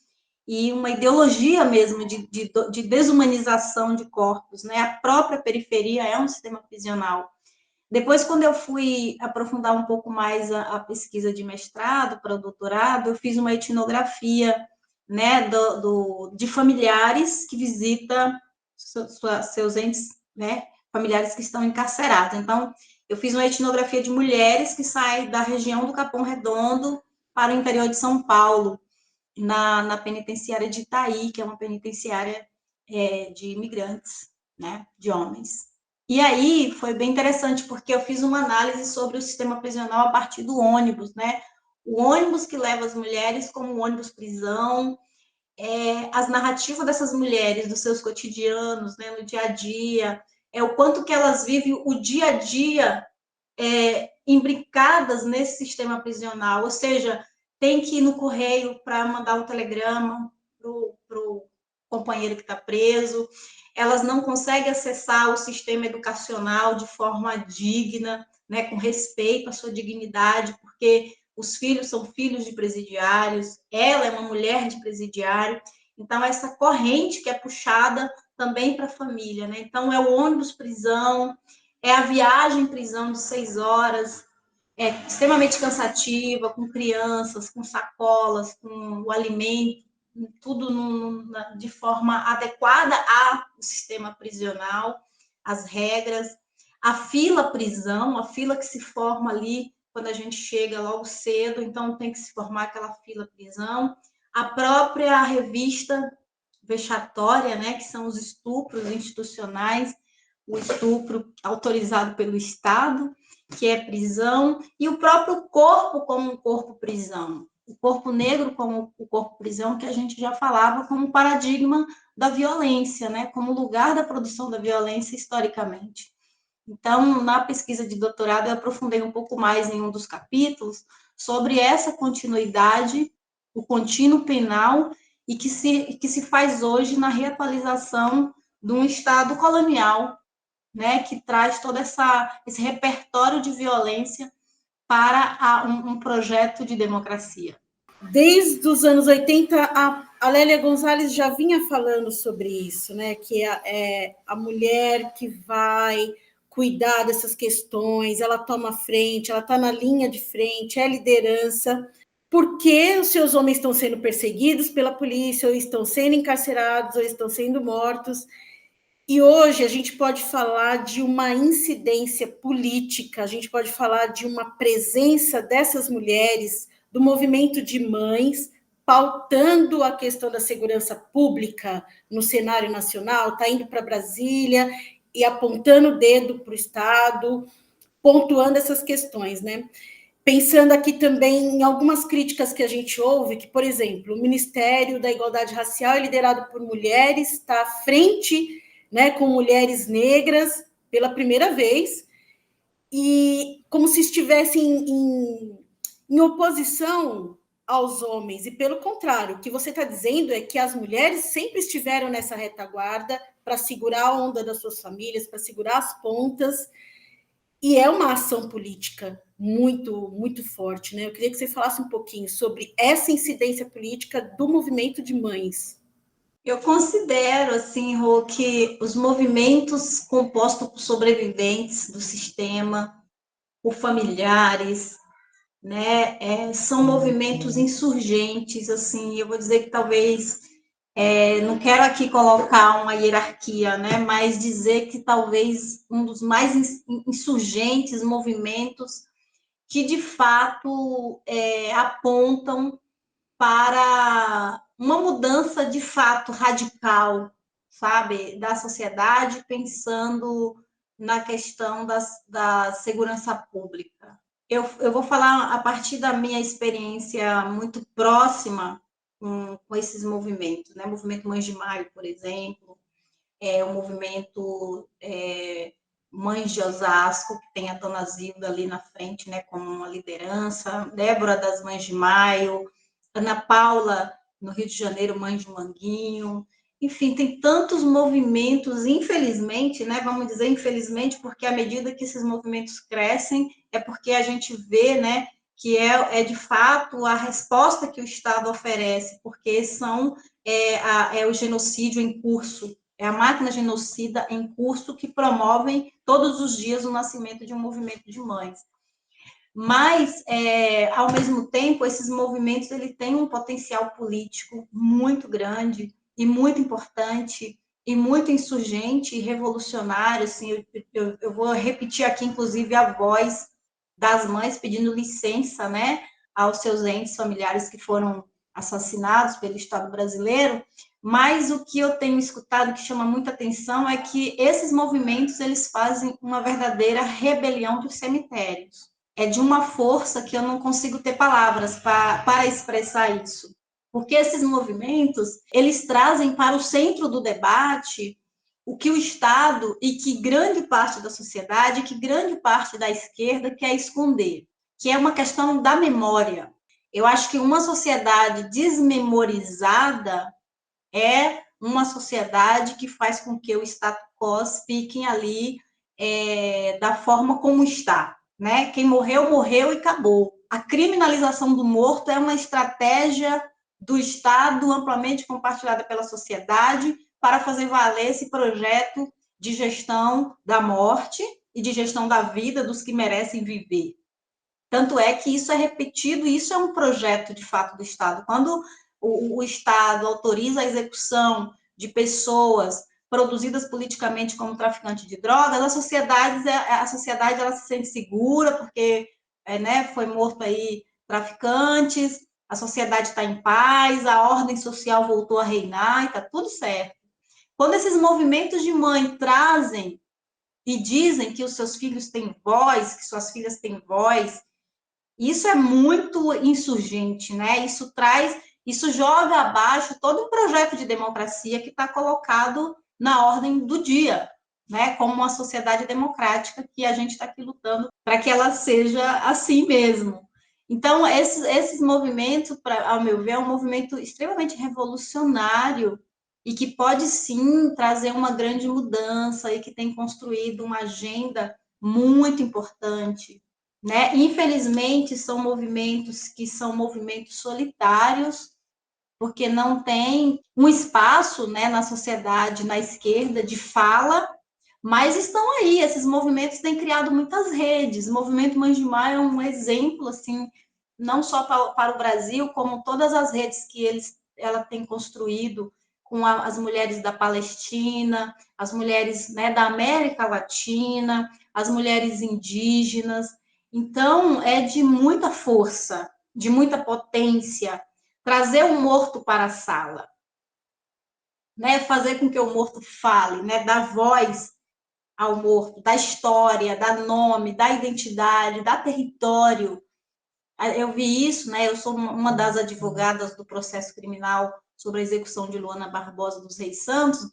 e uma ideologia mesmo de desumanização de corpos, né? A própria periferia é um sistema prisional. Depois, quando eu fui aprofundar um pouco mais a pesquisa de mestrado para o doutorado, eu fiz uma etnografia, né, de familiares que visitam seus entes, né, familiares que estão encarcerados. Então, eu fiz uma etnografia de mulheres que saem da região do Capão Redondo para o interior de São Paulo, na penitenciária de Itaí, que é uma penitenciária de imigrantes, né, de homens. E aí foi bem interessante, porque eu fiz uma análise sobre o sistema prisional a partir do ônibus, né? O ônibus que leva as mulheres como um ônibus prisão, as narrativas dessas mulheres, dos seus cotidianos, né, no dia a dia, o quanto que elas vivem o dia a dia imbricadas nesse sistema prisional, ou seja, tem que ir no correio para mandar um telegrama para o companheiro que está preso, elas não conseguem acessar o sistema educacional de forma digna, né, com respeito à sua dignidade, porque os filhos são filhos de presidiários, ela é uma mulher de presidiário, então essa corrente que é puxada também para a família, né? Então é o ônibus prisão, é a viagem prisão de 6 horas, extremamente cansativa, com crianças, com sacolas, com o alimento, tudo de forma adequada ao sistema prisional, as regras, a fila prisão, a fila que se forma ali quando a gente chega logo cedo, então tem que se formar aquela fila prisão, a própria revista vexatória, né, que são os estupros institucionais, o estupro autorizado pelo Estado, que é prisão, e o próprio corpo como um corpo prisão, o corpo negro como o corpo prisão, que a gente já falava como paradigma da violência, né, como lugar da produção da violência historicamente. Então, na pesquisa de doutorado, eu aprofundei um pouco mais em um dos capítulos sobre essa continuidade, o contínuo penal, e que se faz hoje na reatualização de um Estado colonial, né, que traz todo esse repertório de violência para um projeto de democracia. Desde os anos 80, a Lélia Gonzalez já vinha falando sobre isso, né? Que é a mulher que vai cuidar dessas questões, ela toma frente, ela está na linha de frente, é liderança, porque os seus homens estão sendo perseguidos pela polícia, ou estão sendo encarcerados, ou estão sendo mortos. E hoje a gente pode falar de uma incidência política, a gente pode falar de uma presença dessas mulheres, do movimento de mães, pautando a questão da segurança pública no cenário nacional, está indo para Brasília e apontando o dedo para o Estado, pontuando essas questões, né? Pensando aqui também em algumas críticas que a gente ouve, que, por exemplo, o Ministério da Igualdade Racial é liderado por mulheres, está à frente, né, com mulheres negras pela primeira vez, e como se estivessem em oposição aos homens, e pelo contrário, o que você está dizendo é que as mulheres sempre estiveram nessa retaguarda para segurar a onda das suas famílias, para segurar as pontas, e é uma ação política muito, muito forte, né? Eu queria que você falasse um pouquinho sobre essa incidência política do movimento de mães. Eu considero, assim, Rô, que os movimentos compostos por sobreviventes do sistema, por familiares, né, são movimentos insurgentes, assim, eu vou dizer que talvez, não quero aqui colocar uma hierarquia, né, mas dizer que talvez um dos mais insurgentes movimentos que, de fato, apontam para uma mudança, de fato, radical, sabe, da sociedade, pensando na questão da segurança pública. Eu vou falar a partir da minha experiência muito próxima com esses movimentos, né? O movimento Mães de Maio, por exemplo, o movimento Mães de Osasco, que tem a Dona Zilda ali na frente, né, como uma liderança, Débora das Mães de Maio, Ana Paula, no Rio de Janeiro, Mães de Manguinho, enfim, tem tantos movimentos, infelizmente, né, vamos dizer infelizmente, porque à medida que esses movimentos crescem, é porque a gente vê, né, que é de fato a resposta que o Estado oferece, porque é o genocídio em curso, é a máquina genocida em curso que promovem todos os dias o nascimento de um movimento de mães. Mas, ao mesmo tempo, esses movimentos têm um potencial político muito grande e muito importante e muito insurgente e revolucionário. Assim, eu vou repetir aqui, inclusive, a voz das mães pedindo licença, né, aos seus entes familiares que foram assassinados pelo Estado brasileiro, mas o que eu tenho escutado que chama muita atenção é que esses movimentos eles fazem uma verdadeira rebelião dos cemitérios. É de uma força que eu não consigo ter palavras para expressar isso. porque esses movimentos, eles trazem para o centro do debate o que o Estado e que grande parte da sociedade, que grande parte da esquerda quer esconder, que é uma questão da memória. Eu acho que uma sociedade desmemorizada é uma sociedade que faz com que o status quo fique ali da forma como está, né? Quem morreu, morreu e acabou. A criminalização do morto é uma estratégia do Estado amplamente compartilhada pela sociedade para fazer valer esse projeto de gestão da morte e de gestão da vida dos que merecem viver. Tanto é que isso é repetido, e isso é um projeto, de fato, do Estado. Quando o Estado autoriza a execução de pessoas produzidas politicamente como traficantes de drogas, a sociedade ela se sente segura, porque foi morto aí traficantes, a sociedade está em paz, a ordem social voltou a reinar, e está tudo certo. Quando esses movimentos de mãe trazem e dizem que os seus filhos têm voz, que suas filhas têm voz, isso é muito insurgente, né? Isso joga abaixo todo um projeto de democracia que está colocado na ordem do dia, né? Como uma sociedade democrática que a gente está aqui lutando para que ela seja assim mesmo. Então, esses movimentos, ao meu ver, é um movimento extremamente revolucionário e que pode, sim, trazer uma grande mudança e que tem construído uma agenda muito importante, né? Infelizmente, são movimentos que são movimentos solitários, porque não tem um espaço, né, na sociedade, na esquerda, de fala, mas estão aí, esses movimentos têm criado muitas redes. O movimento Mães de Maio é um exemplo, assim, não só para o Brasil, como todas as redes que ela tem construído com as mulheres da Palestina, as mulheres, né, da América Latina, as mulheres indígenas. Então, é de muita força, de muita potência, trazer o morto para a sala, né? Fazer com que o morto fale, né? Dar voz ao morto, da história, dar nome, da identidade, dar território. Eu vi isso, né? Eu sou uma das advogadas do processo criminal sobre a execução de Luana Barbosa dos Reis Santos.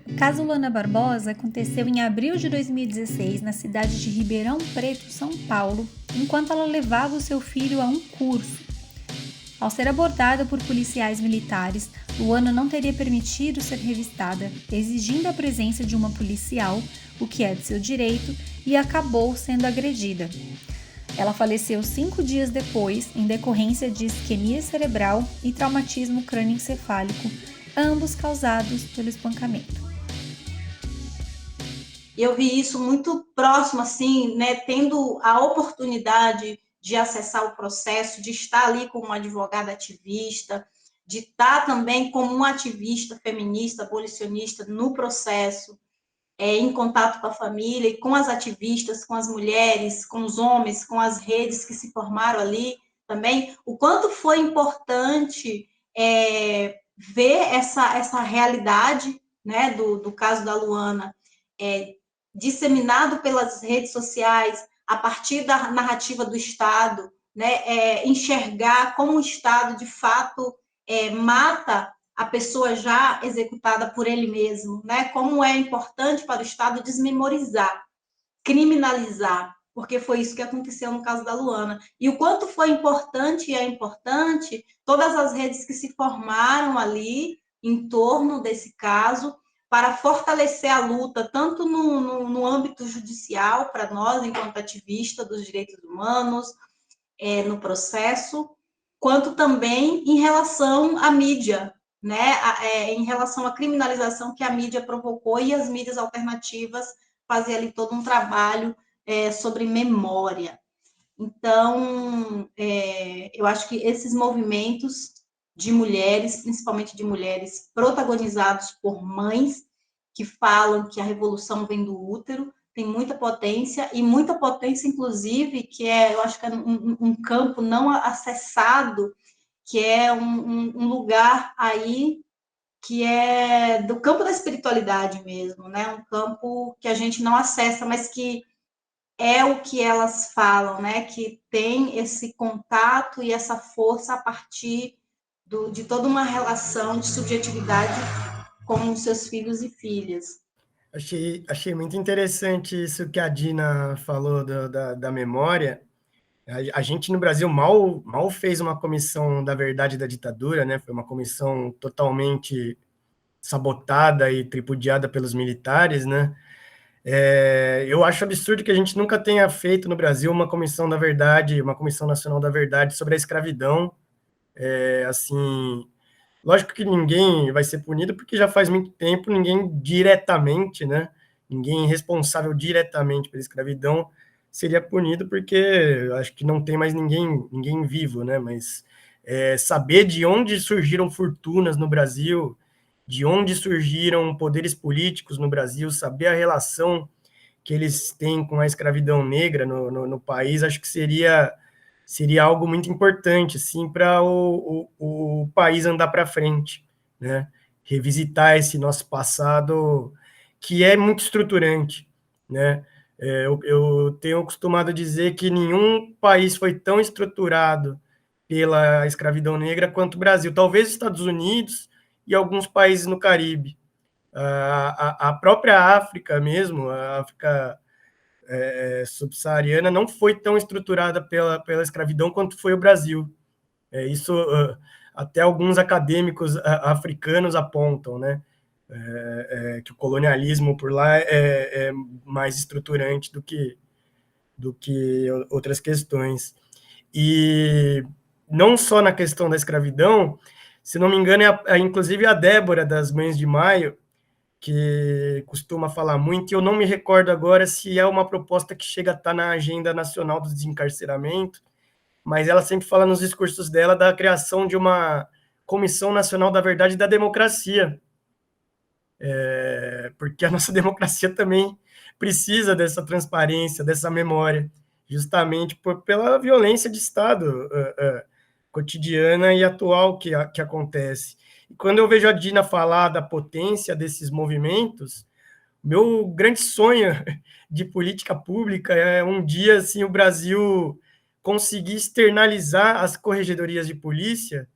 O caso Luana Barbosa aconteceu em abril de 2016 na cidade de Ribeirão Preto, São Paulo, enquanto ela levava o seu filho a um curso. Ao ser abordada por policiais militares, Luana não teria permitido ser revistada, exigindo a presença de uma policial, o que é de seu direito, e acabou sendo agredida. Ela faleceu 5 dias depois, em decorrência de isquemia cerebral e traumatismo crânioencefálico, ambos causados pelo espancamento. Eu vi isso muito próximo, assim, né, tendo a oportunidade de acessar o processo, de estar ali como uma advogada ativista, de estar também como uma ativista feminista, abolicionista no processo, em contato com a família e com as ativistas, com as mulheres, com os homens, com as redes que se formaram ali também, o quanto foi importante ver essa realidade, né, do caso da Luana, disseminado pelas redes sociais, a partir da narrativa do Estado, né, enxergar como o Estado, de fato, mata a pessoa já executada por ele mesmo, né? Como é importante para o Estado desmemorizar, criminalizar, porque foi isso que aconteceu no caso da Luana. E o quanto foi importante e é importante todas as redes que se formaram ali em torno desse caso, para fortalecer a luta, tanto no âmbito judicial, para nós, enquanto ativistas dos direitos humanos, no processo, quanto também em relação à mídia, né? Em relação à criminalização que a mídia provocou, e as mídias alternativas faziam ali todo um trabalho sobre memória. Então, eu acho que esses movimentos de mulheres, principalmente de mulheres protagonizados por mães, que falam que a revolução vem do útero, tem muita potência, inclusive, que eu acho que é um campo não acessado, que é um lugar aí que é do campo da espiritualidade mesmo, né? Um campo que a gente não acessa, mas que é o que elas falam, né? Que tem esse contato e essa força a partir de toda uma relação de subjetividade com os seus filhos e filhas. Achei muito interessante isso que a Dina falou da memória. A gente no Brasil mal fez uma comissão da verdade da ditadura, né? Foi uma comissão totalmente sabotada e tripudiada pelos militares, né? Eu acho absurdo que a gente nunca tenha feito no Brasil uma comissão da verdade, uma comissão nacional da verdade sobre a escravidão. Assim, lógico que ninguém vai ser punido porque já faz muito tempo ninguém diretamente, né? Ninguém responsável diretamente pela escravidão seria punido porque acho que não tem mais ninguém vivo, né? Mas saber de onde surgiram fortunas no Brasil, de onde surgiram poderes políticos no Brasil, saber a relação que eles têm com a escravidão negra no país, acho que seria algo muito importante, assim, para o país andar para frente, né? Revisitar esse nosso passado, que é muito estruturante, né? Eu tenho costumado dizer que nenhum país foi tão estruturado pela escravidão negra quanto o Brasil. Talvez os Estados Unidos e alguns países no Caribe. A própria África mesmo, a África subsaariana, não foi tão estruturada pela escravidão quanto foi o Brasil. Isso até alguns acadêmicos africanos apontam, né? Que o colonialismo por lá é mais estruturante do que outras questões. E não só na questão da escravidão, se não me engano, inclusive a Débora das Mães de Maio, que costuma falar muito, e eu não me recordo agora se é uma proposta que chega a estar na Agenda Nacional do Desencarceramento, mas ela sempre fala nos discursos dela da criação de uma Comissão Nacional da Verdade e da Democracia, porque a nossa democracia também precisa dessa transparência, dessa memória, justamente pela violência de Estado cotidiana e atual que acontece. E quando eu vejo a Dina falar da potência desses movimentos, meu grande sonho de política pública é um dia assim, o Brasil conseguir externalizar as corregedorias de polícia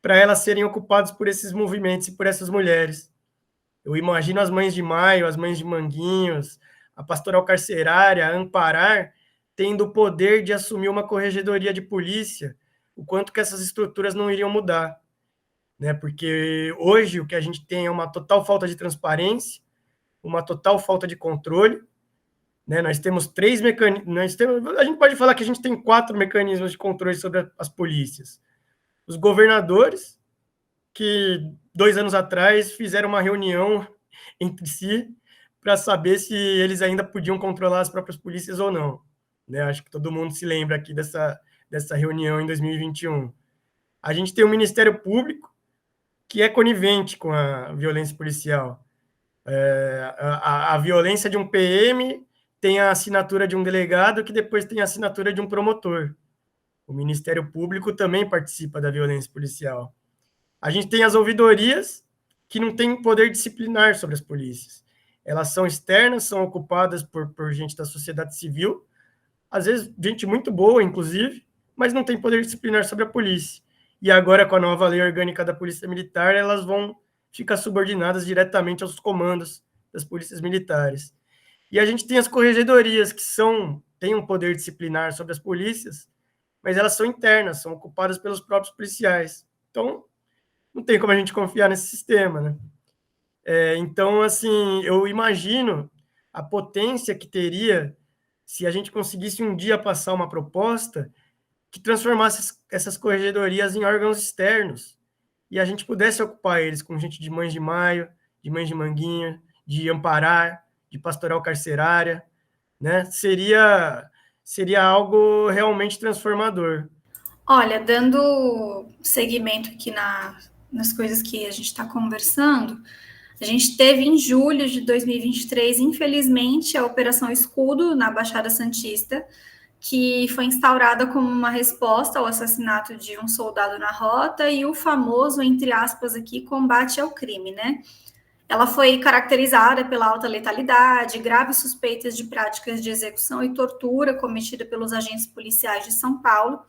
para elas serem ocupadas por esses movimentos e por essas mulheres. Eu imagino as Mães de Maio, as Mães de Manguinhos, a Pastoral Carcerária, a Amparar, tendo o poder de assumir uma corregedoria de polícia, o quanto que essas estruturas não iriam mudar, né? Porque hoje o que a gente tem é uma total falta de transparência, uma total falta de controle, né? Nós temos 3 mecanismos, a gente pode falar que a gente tem 4 mecanismos de controle sobre as polícias. Os governadores, que 2 anos atrás fizeram uma reunião entre si para saber se eles ainda podiam controlar as próprias polícias ou não, né? Acho que todo mundo se lembra aqui dessa reunião em 2021. A gente tem o Ministério Público, que é conivente com a violência policial. A violência de um PM tem a assinatura de um delegado, que depois tem a assinatura de um promotor. O Ministério Público também participa da violência policial. A gente tem as ouvidorias, que não têm poder disciplinar sobre as polícias. Elas são externas, são ocupadas por gente da sociedade civil, às vezes gente muito boa, inclusive, mas não tem poder disciplinar sobre a polícia. E agora, com a nova lei orgânica da Polícia Militar, elas vão ficar subordinadas diretamente aos comandos das polícias militares. E a gente tem as corregedorias, que têm um poder disciplinar sobre as polícias, mas elas são internas, são ocupadas pelos próprios policiais. Então, não tem como a gente confiar nesse sistema, né? Então, assim, eu imagino a potência que teria se a gente conseguisse um dia passar uma proposta que transformasse essas corregedorias em órgãos externos e a gente pudesse ocupar eles com gente de Mães de Maio, de Mães de Manguinha, de Amparar, de Pastoral Carcerária, né? Seria algo realmente transformador. Olha, dando seguimento aqui nas coisas que a gente está conversando, a gente teve em julho de 2023, infelizmente, a Operação Escudo na Baixada Santista, que foi instaurada como uma resposta ao assassinato de um soldado na rota e o famoso, entre aspas aqui, combate ao crime, né? Ela foi caracterizada pela alta letalidade, graves suspeitas de práticas de execução e tortura cometida pelos agentes policiais de São Paulo,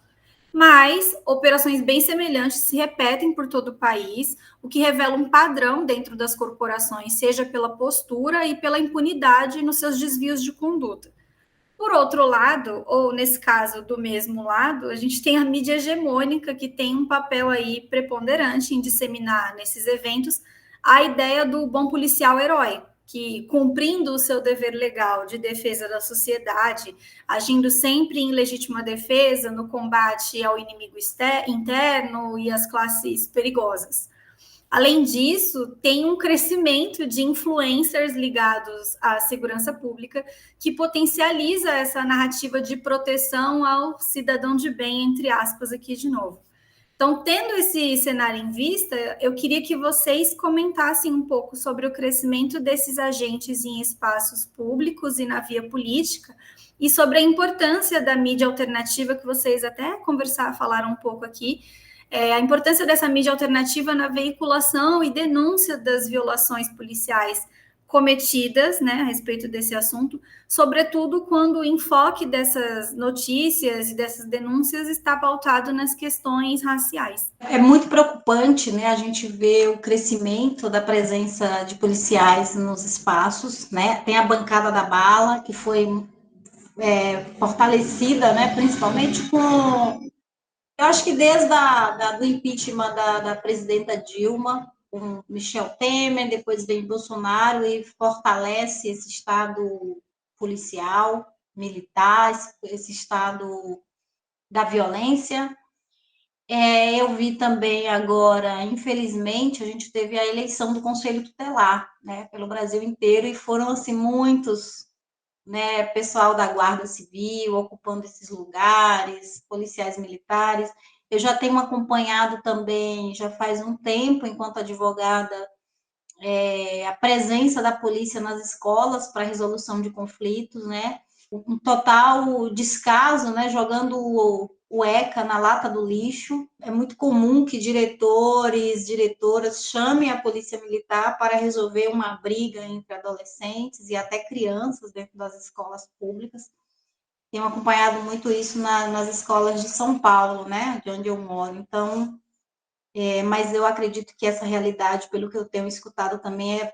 Mas operações bem semelhantes se repetem por todo o país, o que revela um padrão dentro das corporações, seja pela postura e pela impunidade nos seus desvios de conduta. Por outro lado, ou nesse caso do mesmo lado, a gente tem a mídia hegemônica, que tem um papel aí preponderante em disseminar nesses eventos a ideia do bom policial herói, que, cumprindo o seu dever legal de defesa da sociedade, agindo sempre em legítima defesa no combate ao inimigo interno e às classes perigosas. Além disso, tem um crescimento de influencers ligados à segurança pública que potencializa essa narrativa de proteção ao cidadão de bem, entre aspas, aqui de novo. Então, tendo esse cenário em vista, eu queria que vocês comentassem um pouco sobre o crescimento desses agentes em espaços públicos e na via política, e sobre a importância da mídia alternativa, que vocês até falaram um pouco aqui, a importância dessa mídia alternativa na veiculação e denúncia das violações policiais cometidas, né, a respeito desse assunto, sobretudo quando o enfoque dessas notícias e dessas denúncias está pautado nas questões raciais. É muito preocupante, né, a gente ver o crescimento da presença de policiais nos espaços, né, tem a bancada da bala, que foi fortalecida, né, principalmente com... Eu acho que desde do impeachment da presidenta Dilma, com Michel Temer, depois vem Bolsonaro e fortalece esse estado policial, militar, esse estado da violência. Eu vi também agora, infelizmente, a gente teve a eleição do Conselho Tutelar, né, pelo Brasil inteiro, e foram, assim, muitos, né, pessoal da Guarda Civil ocupando esses lugares, policiais militares. Eu já tenho acompanhado também, já faz um tempo, enquanto advogada, a presença da polícia nas escolas para resolução de conflitos, né? Um total descaso, né? Jogando o ECA na lata do lixo. É muito comum que diretoras chamem a polícia militar para resolver uma briga entre adolescentes e até crianças dentro das escolas públicas. Tenho acompanhado muito isso nas escolas de São Paulo, né? De onde eu moro. Então, mas eu acredito que essa realidade, pelo que eu tenho escutado, também é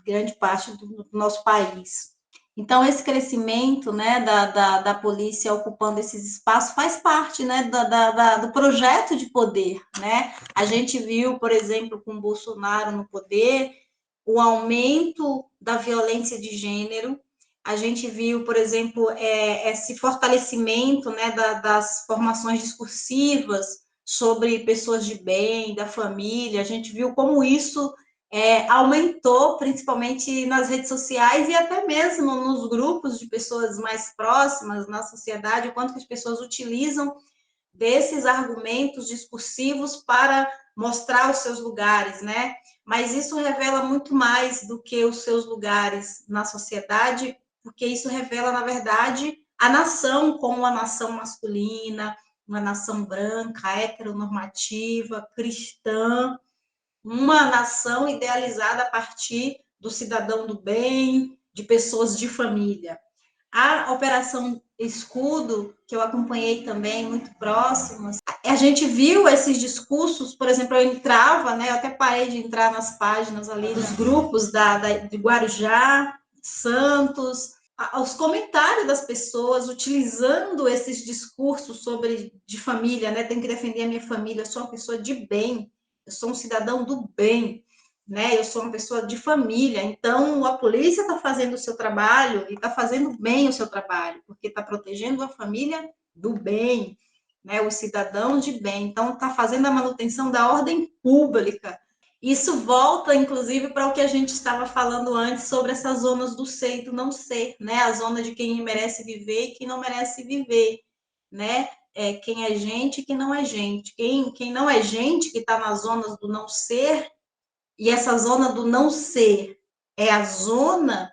grande parte do nosso país. Então, esse crescimento, né, da polícia ocupando esses espaços faz parte, né, do projeto de poder, né? A gente viu, por exemplo, com Bolsonaro no poder, o aumento da violência de gênero. A gente viu, por exemplo, esse fortalecimento, né, das formações discursivas sobre pessoas de bem, da família. A gente viu como isso aumentou, principalmente nas redes sociais e até mesmo nos grupos de pessoas mais próximas na sociedade, o quanto que as pessoas utilizam desses argumentos discursivos para mostrar os seus lugares, né? Mas isso revela muito mais do que os seus lugares na sociedade, porque isso revela, na verdade, a nação como uma nação masculina, uma nação branca, heteronormativa, cristã, uma nação idealizada a partir do cidadão do bem, de pessoas de família. A Operação Escudo, que eu acompanhei também muito próximas, a gente viu esses discursos, por exemplo, eu entrava, né, eu até parei de entrar nas páginas ali dos grupos de Guarujá, Santos, os comentários das pessoas utilizando esses discursos de família, né, tenho que defender a minha família, eu sou uma pessoa de bem, eu sou um cidadão do bem, né? Eu sou uma pessoa de família, então a polícia está fazendo o seu trabalho e está fazendo bem o seu trabalho, porque está protegendo a família do bem, né? Os cidadãos de bem, então está fazendo a manutenção da ordem pública. Isso volta, inclusive, para o que a gente estava falando antes sobre essas zonas do ser e do não ser, né? A zona de quem merece viver e quem não merece viver, né? Quem é gente e quem não é gente. Quem não é gente, que está nas zonas do não ser, e essa zona do não ser é a zona,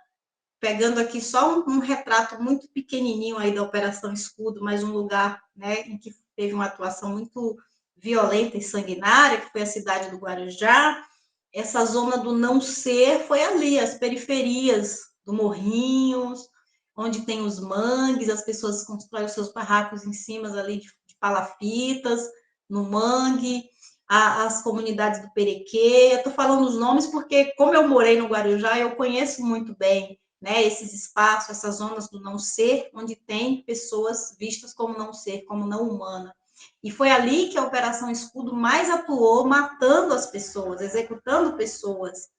pegando aqui só um retrato muito pequenininho aí da Operação Escudo, mas um lugar, né, em que teve uma atuação muito violenta e sanguinária, que foi a cidade do Guarujá. Essa zona do não ser foi ali, as periferias do Morrinhos, onde tem os mangues, as pessoas constroem os seus barracos em cima ali de Palafitas, no Mangue, as comunidades do Perequê. Eu estou falando os nomes porque, como eu morei no Guarujá, eu conheço muito bem, né, esses espaços, essas zonas do não ser, onde tem pessoas vistas como não ser, como não humana. E foi ali que a Operação Escudo mais atuou, matando as pessoas, executando pessoas.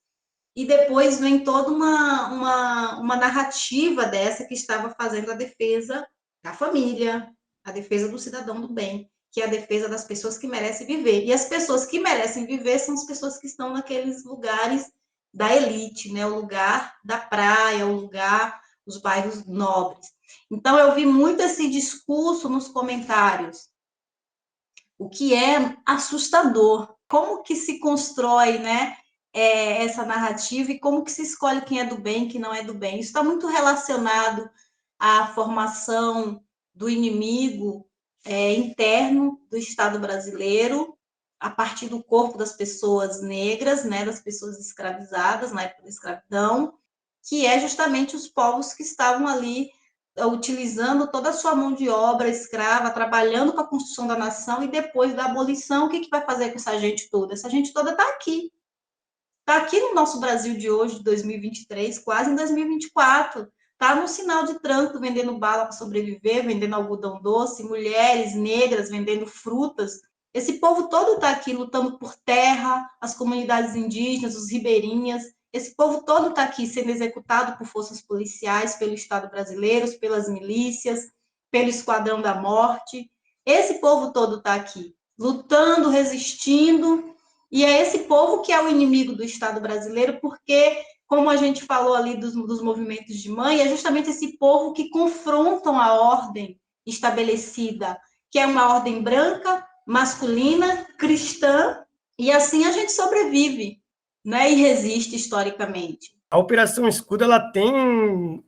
E depois vem toda uma narrativa dessa que estava fazendo a defesa da família, a defesa do cidadão do bem, que é a defesa das pessoas que merecem viver. E as pessoas que merecem viver são as pessoas que estão naqueles lugares da elite, né? O lugar da praia, o lugar, os bairros nobres. Então, eu vi muito esse discurso nos comentários, o que é assustador. Como que se constrói, né, essa narrativa e como que se escolhe quem é do bem e quem não é do bem. Isso está muito relacionado à formação do inimigo interno do Estado brasileiro, a partir do corpo das pessoas negras, né, das pessoas escravizadas na época da escravidão, que é justamente os povos que estavam ali utilizando toda a sua mão de obra escrava, trabalhando para a construção da nação, e depois da abolição, o que vai fazer com essa gente toda? Essa gente toda está aqui. Está aqui no nosso Brasil de hoje, de 2023, quase em 2024. Está no sinal de trânsito, vendendo bala para sobreviver, vendendo algodão doce, mulheres negras vendendo frutas. Esse povo todo está aqui lutando por terra, as comunidades indígenas, os ribeirinhas. Esse povo todo está aqui sendo executado por forças policiais, pelo Estado brasileiro, pelas milícias, pelo Esquadrão da Morte. Esse povo todo está aqui, lutando, resistindo, e é esse povo que é o inimigo do Estado brasileiro, porque, como a gente falou ali dos movimentos de mãe, é justamente esse povo que confrontam a ordem estabelecida, que é uma ordem branca, masculina, cristã, e assim a gente sobrevive, né, e resiste historicamente. A Operação Escudo, ela tem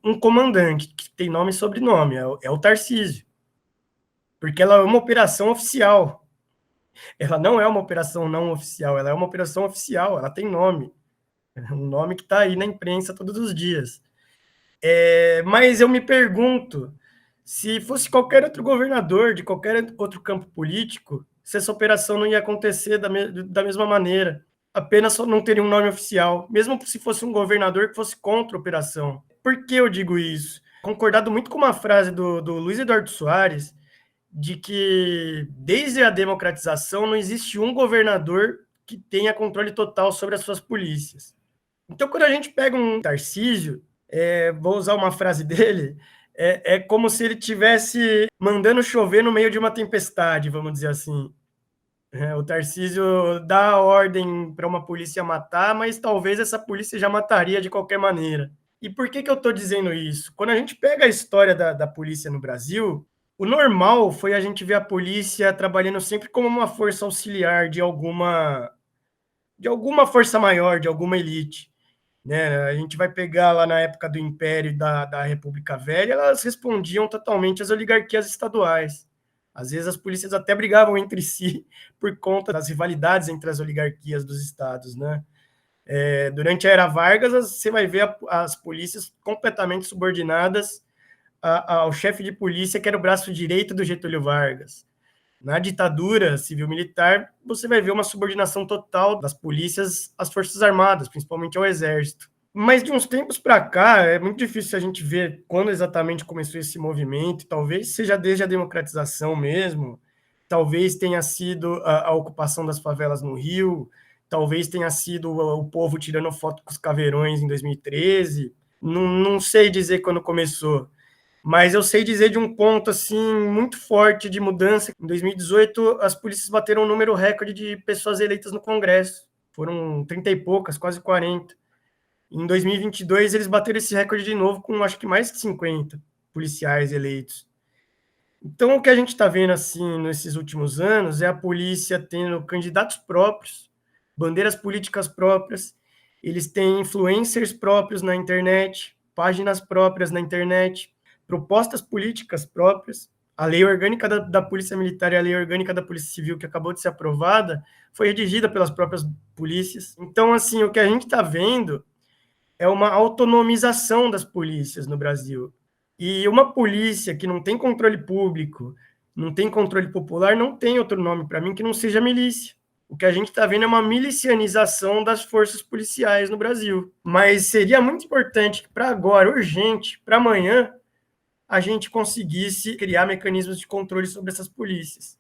um comandante que tem nome e sobrenome, é o Tarcísio, porque ela é uma operação oficial. Ela não é uma operação não oficial, ela é uma operação oficial, ela tem nome, um nome que está aí na imprensa todos os dias. Mas eu me pergunto, se fosse qualquer outro governador de qualquer outro campo político, se essa operação não ia acontecer da mesma maneira, apenas só não teria um nome oficial, mesmo se fosse um governador que fosse contra a operação. Por que eu digo isso? Concordado muito com uma frase do Luiz Eduardo Soares, de que desde a democratização não existe um governador que tenha controle total sobre as suas polícias. Então, quando a gente pega um Tarcísio, vou usar uma frase dele, é como se ele estivesse mandando chover no meio de uma tempestade, vamos dizer assim. O Tarcísio dá a ordem para uma polícia matar, mas talvez essa polícia já mataria de qualquer maneira. E por que eu estou dizendo isso? Quando a gente pega a história da polícia no Brasil, o normal foi a gente ver a polícia trabalhando sempre como uma força auxiliar de alguma força maior, de alguma elite. Né? A gente vai pegar lá na época do Império e da República Velha, elas respondiam totalmente às oligarquias estaduais. Às vezes as polícias até brigavam entre si por conta das rivalidades entre as oligarquias dos estados, né? Durante a Era Vargas, você vai ver as polícias completamente subordinadas ao chefe de polícia, que era o braço direito do Getúlio Vargas. Na ditadura civil-militar, você vai ver uma subordinação total das polícias às Forças Armadas, principalmente ao Exército. Mas de uns tempos para cá, é muito difícil a gente ver quando exatamente começou esse movimento, talvez seja desde a democratização mesmo, talvez tenha sido a ocupação das favelas no Rio, talvez tenha sido o povo tirando foto com os caveirões em 2013, não sei dizer quando começou. Mas eu sei dizer de um ponto assim muito forte de mudança. Em 2018, as polícias bateram um número recorde de pessoas eleitas no Congresso. Foram 30 e poucas, quase 40. Em 2022, eles bateram esse recorde de novo com, acho que mais de 50 policiais eleitos. Então, o que a gente está vendo assim nesses últimos anos é a polícia tendo candidatos próprios, bandeiras políticas próprias, eles têm influencers próprios na internet, páginas próprias na internet, propostas políticas próprias. A lei orgânica da Polícia Militar e a lei orgânica da Polícia Civil, que acabou de ser aprovada, foi redigida pelas próprias polícias. Então, assim, o que a gente está vendo é uma autonomização das polícias no Brasil. E uma polícia que não tem controle público, não tem controle popular, não tem outro nome para mim que não seja milícia. O que a gente está vendo é uma milicianização das forças policiais no Brasil. Mas seria muito importante que para agora, urgente, para amanhã, a gente conseguisse criar mecanismos de controle sobre essas polícias.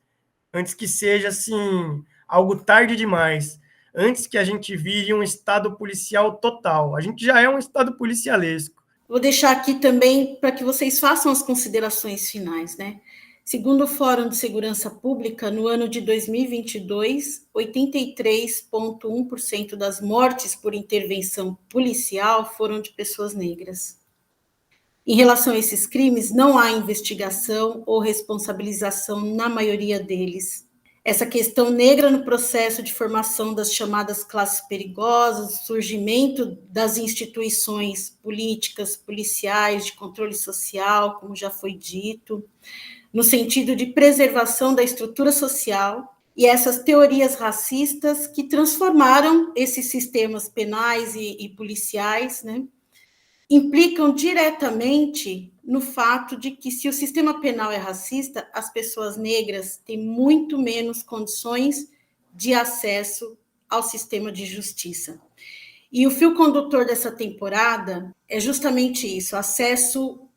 Antes que seja, assim, algo tarde demais. Antes que a gente vire um estado policial total. A gente já é um estado policialesco. Vou deixar aqui também para que vocês façam as considerações finais, né? Segundo o Fórum de Segurança Pública, no ano de 2022, 83,1% das mortes por intervenção policial foram de pessoas negras. Em relação a esses crimes, não há investigação ou responsabilização na maioria deles. Essa questão negra no processo de formação das chamadas classes perigosas, surgimento das instituições políticas, policiais, de controle social, como já foi dito, no sentido de preservação da estrutura social, e essas teorias racistas que transformaram esses sistemas penais e policiais, né, implicam diretamente no fato de que, se o sistema penal é racista, as pessoas negras têm muito menos condições de acesso ao sistema de justiça. E o fio condutor dessa temporada é justamente isso: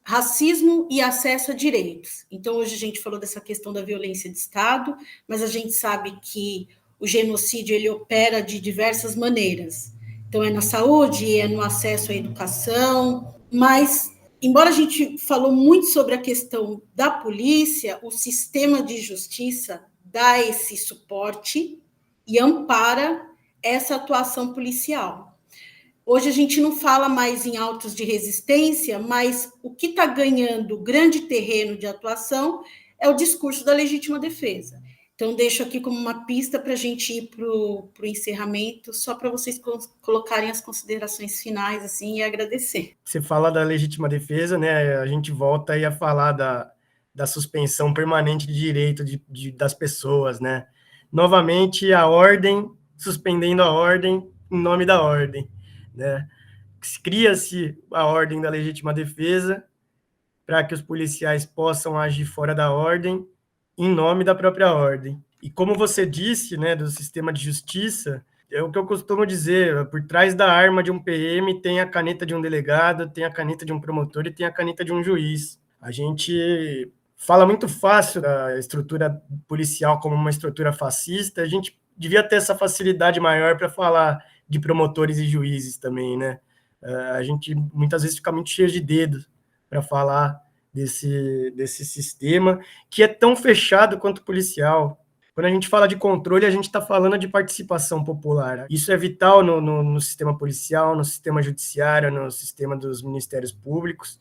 racismo e acesso a direitos. Então, hoje a gente falou dessa questão da violência de Estado, mas a gente sabe que o genocídio ele opera de diversas maneiras. Então, é na saúde, é no acesso à educação, mas, embora a gente falou muito sobre a questão da polícia, o sistema de justiça dá esse suporte e ampara essa atuação policial. Hoje a gente não fala mais em autos de resistência, mas o que está ganhando grande terreno de atuação é o discurso da legítima defesa. Então, deixo aqui como uma pista para a gente ir para o encerramento, só para vocês colocarem as considerações finais assim, e agradecer. Você fala da legítima defesa, né? A gente volta aí a falar da suspensão permanente de direito das pessoas, né? Novamente, a ordem, suspendendo a ordem em nome da ordem, né? Cria-se a ordem da legítima defesa para que os policiais possam agir fora da ordem em nome da própria ordem. E como você disse, né, do sistema de justiça, é o que eu costumo dizer: por trás da arma de um PM tem a caneta de um delegado, tem a caneta de um promotor e tem a caneta de um juiz. A gente fala muito fácil da estrutura policial como uma estrutura fascista, a gente devia ter essa facilidade maior para falar de promotores e juízes também, né? A gente muitas vezes fica muito cheio de dedos para falar desse sistema, que é tão fechado quanto policial. Quando a gente fala de controle, a gente está falando de participação popular. Isso é vital no sistema policial, no sistema judiciário, no sistema dos ministérios públicos,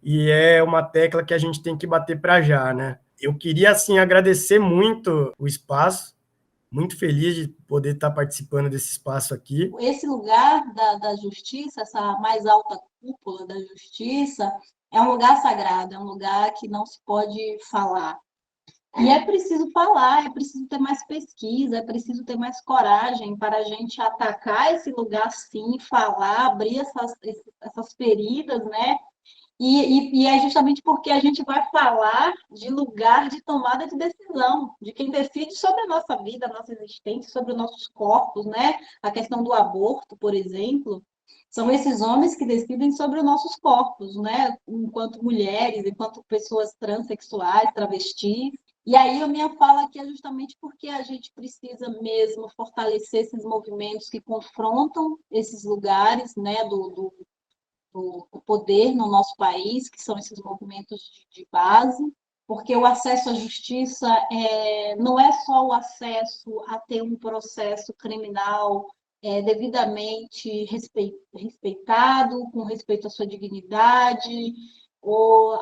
e é uma tecla que a gente tem que bater para já, né? Eu queria, assim, agradecer muito o espaço, muito feliz de poder estar participando desse espaço aqui. Esse lugar da justiça, essa mais alta cúpula da justiça, é um lugar sagrado, é um lugar que não se pode falar. E é preciso falar, é preciso ter mais pesquisa, é preciso ter mais coragem para a gente atacar esse lugar, sim, falar, abrir essas feridas, né? E é justamente porque a gente vai falar de lugar de tomada de decisão, de quem decide sobre a nossa vida, a nossa existência, sobre os nossos corpos, né? A questão do aborto, por exemplo, são esses homens que decidem sobre os nossos corpos, né? Enquanto mulheres, enquanto pessoas transexuais, travestis. E aí a minha fala aqui é justamente porque a gente precisa mesmo fortalecer esses movimentos que confrontam esses lugares, né, do poder no nosso país, que são esses movimentos de base, porque o acesso à justiça não é só o acesso a ter um processo criminal devidamente respeitado, com respeito à sua dignidade, ou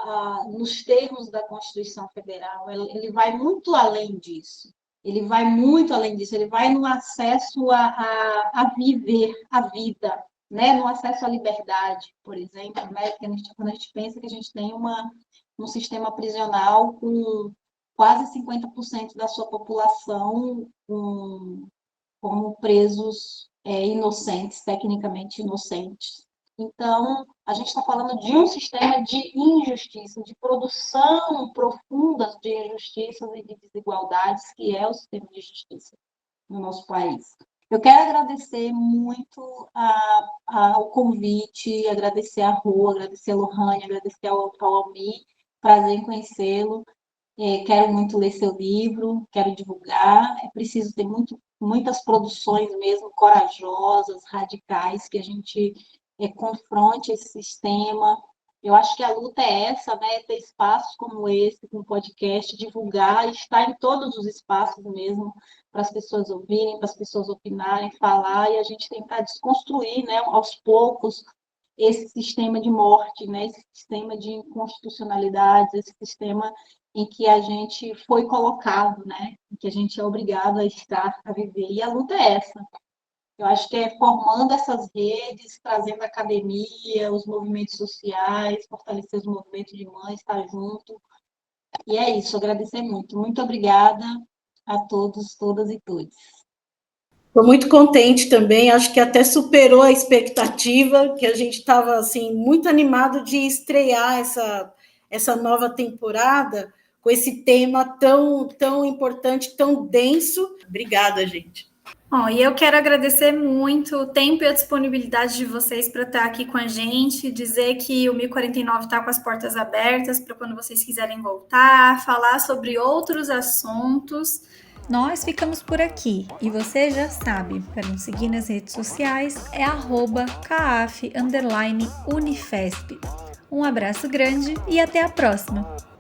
nos termos da Constituição Federal. Ele vai muito além disso. Ele vai muito além disso. Ele vai no acesso a viver a vida, né? No acesso à liberdade, por exemplo, né? Quando a gente pensa que a gente tem um sistema prisional com quase 50% da sua população como presos inocentes, tecnicamente inocentes. Então, a gente está falando de um sistema de injustiça, de produção profunda de injustiças e de desigualdades, que é o sistema de justiça no nosso país. Eu quero agradecer muito ao convite, agradecer a Rô, agradecer a Lohane, agradecer ao Almir, prazer em conhecê-lo. Quero muito ler seu livro, quero divulgar. É preciso ter muitas produções mesmo corajosas, radicais, que a gente confronte esse sistema. Eu acho que a luta é essa, né? Ter espaços como esse, com podcast, divulgar, estar em todos os espaços mesmo, para as pessoas ouvirem, para as pessoas opinarem, falar, e a gente tentar desconstruir, né, aos poucos, esse sistema de morte, né, esse sistema de inconstitucionalidades, esse sistema em que a gente foi colocado, né, em que a gente é obrigado a estar, a viver. E a luta é essa. Eu acho que é formando essas redes, trazendo a academia, os movimentos sociais, fortalecer os movimentos de mães, estar junto. E é isso, agradecer muito. Muito obrigada a todos, todas e todos. Estou muito contente também, acho que até superou a expectativa, que a gente estava assim, muito animado de estrear essa nova temporada com esse tema tão importante, tão denso. Obrigada, gente. Bom, e eu quero agradecer muito o tempo e a disponibilidade de vocês para estar aqui com a gente, dizer que o 1049 está com as portas abertas para quando vocês quiserem voltar, falar sobre outros assuntos. Nós ficamos por aqui e você já sabe, para nos seguir nas redes sociais é @caaf_unifesp. Um abraço grande e até a próxima!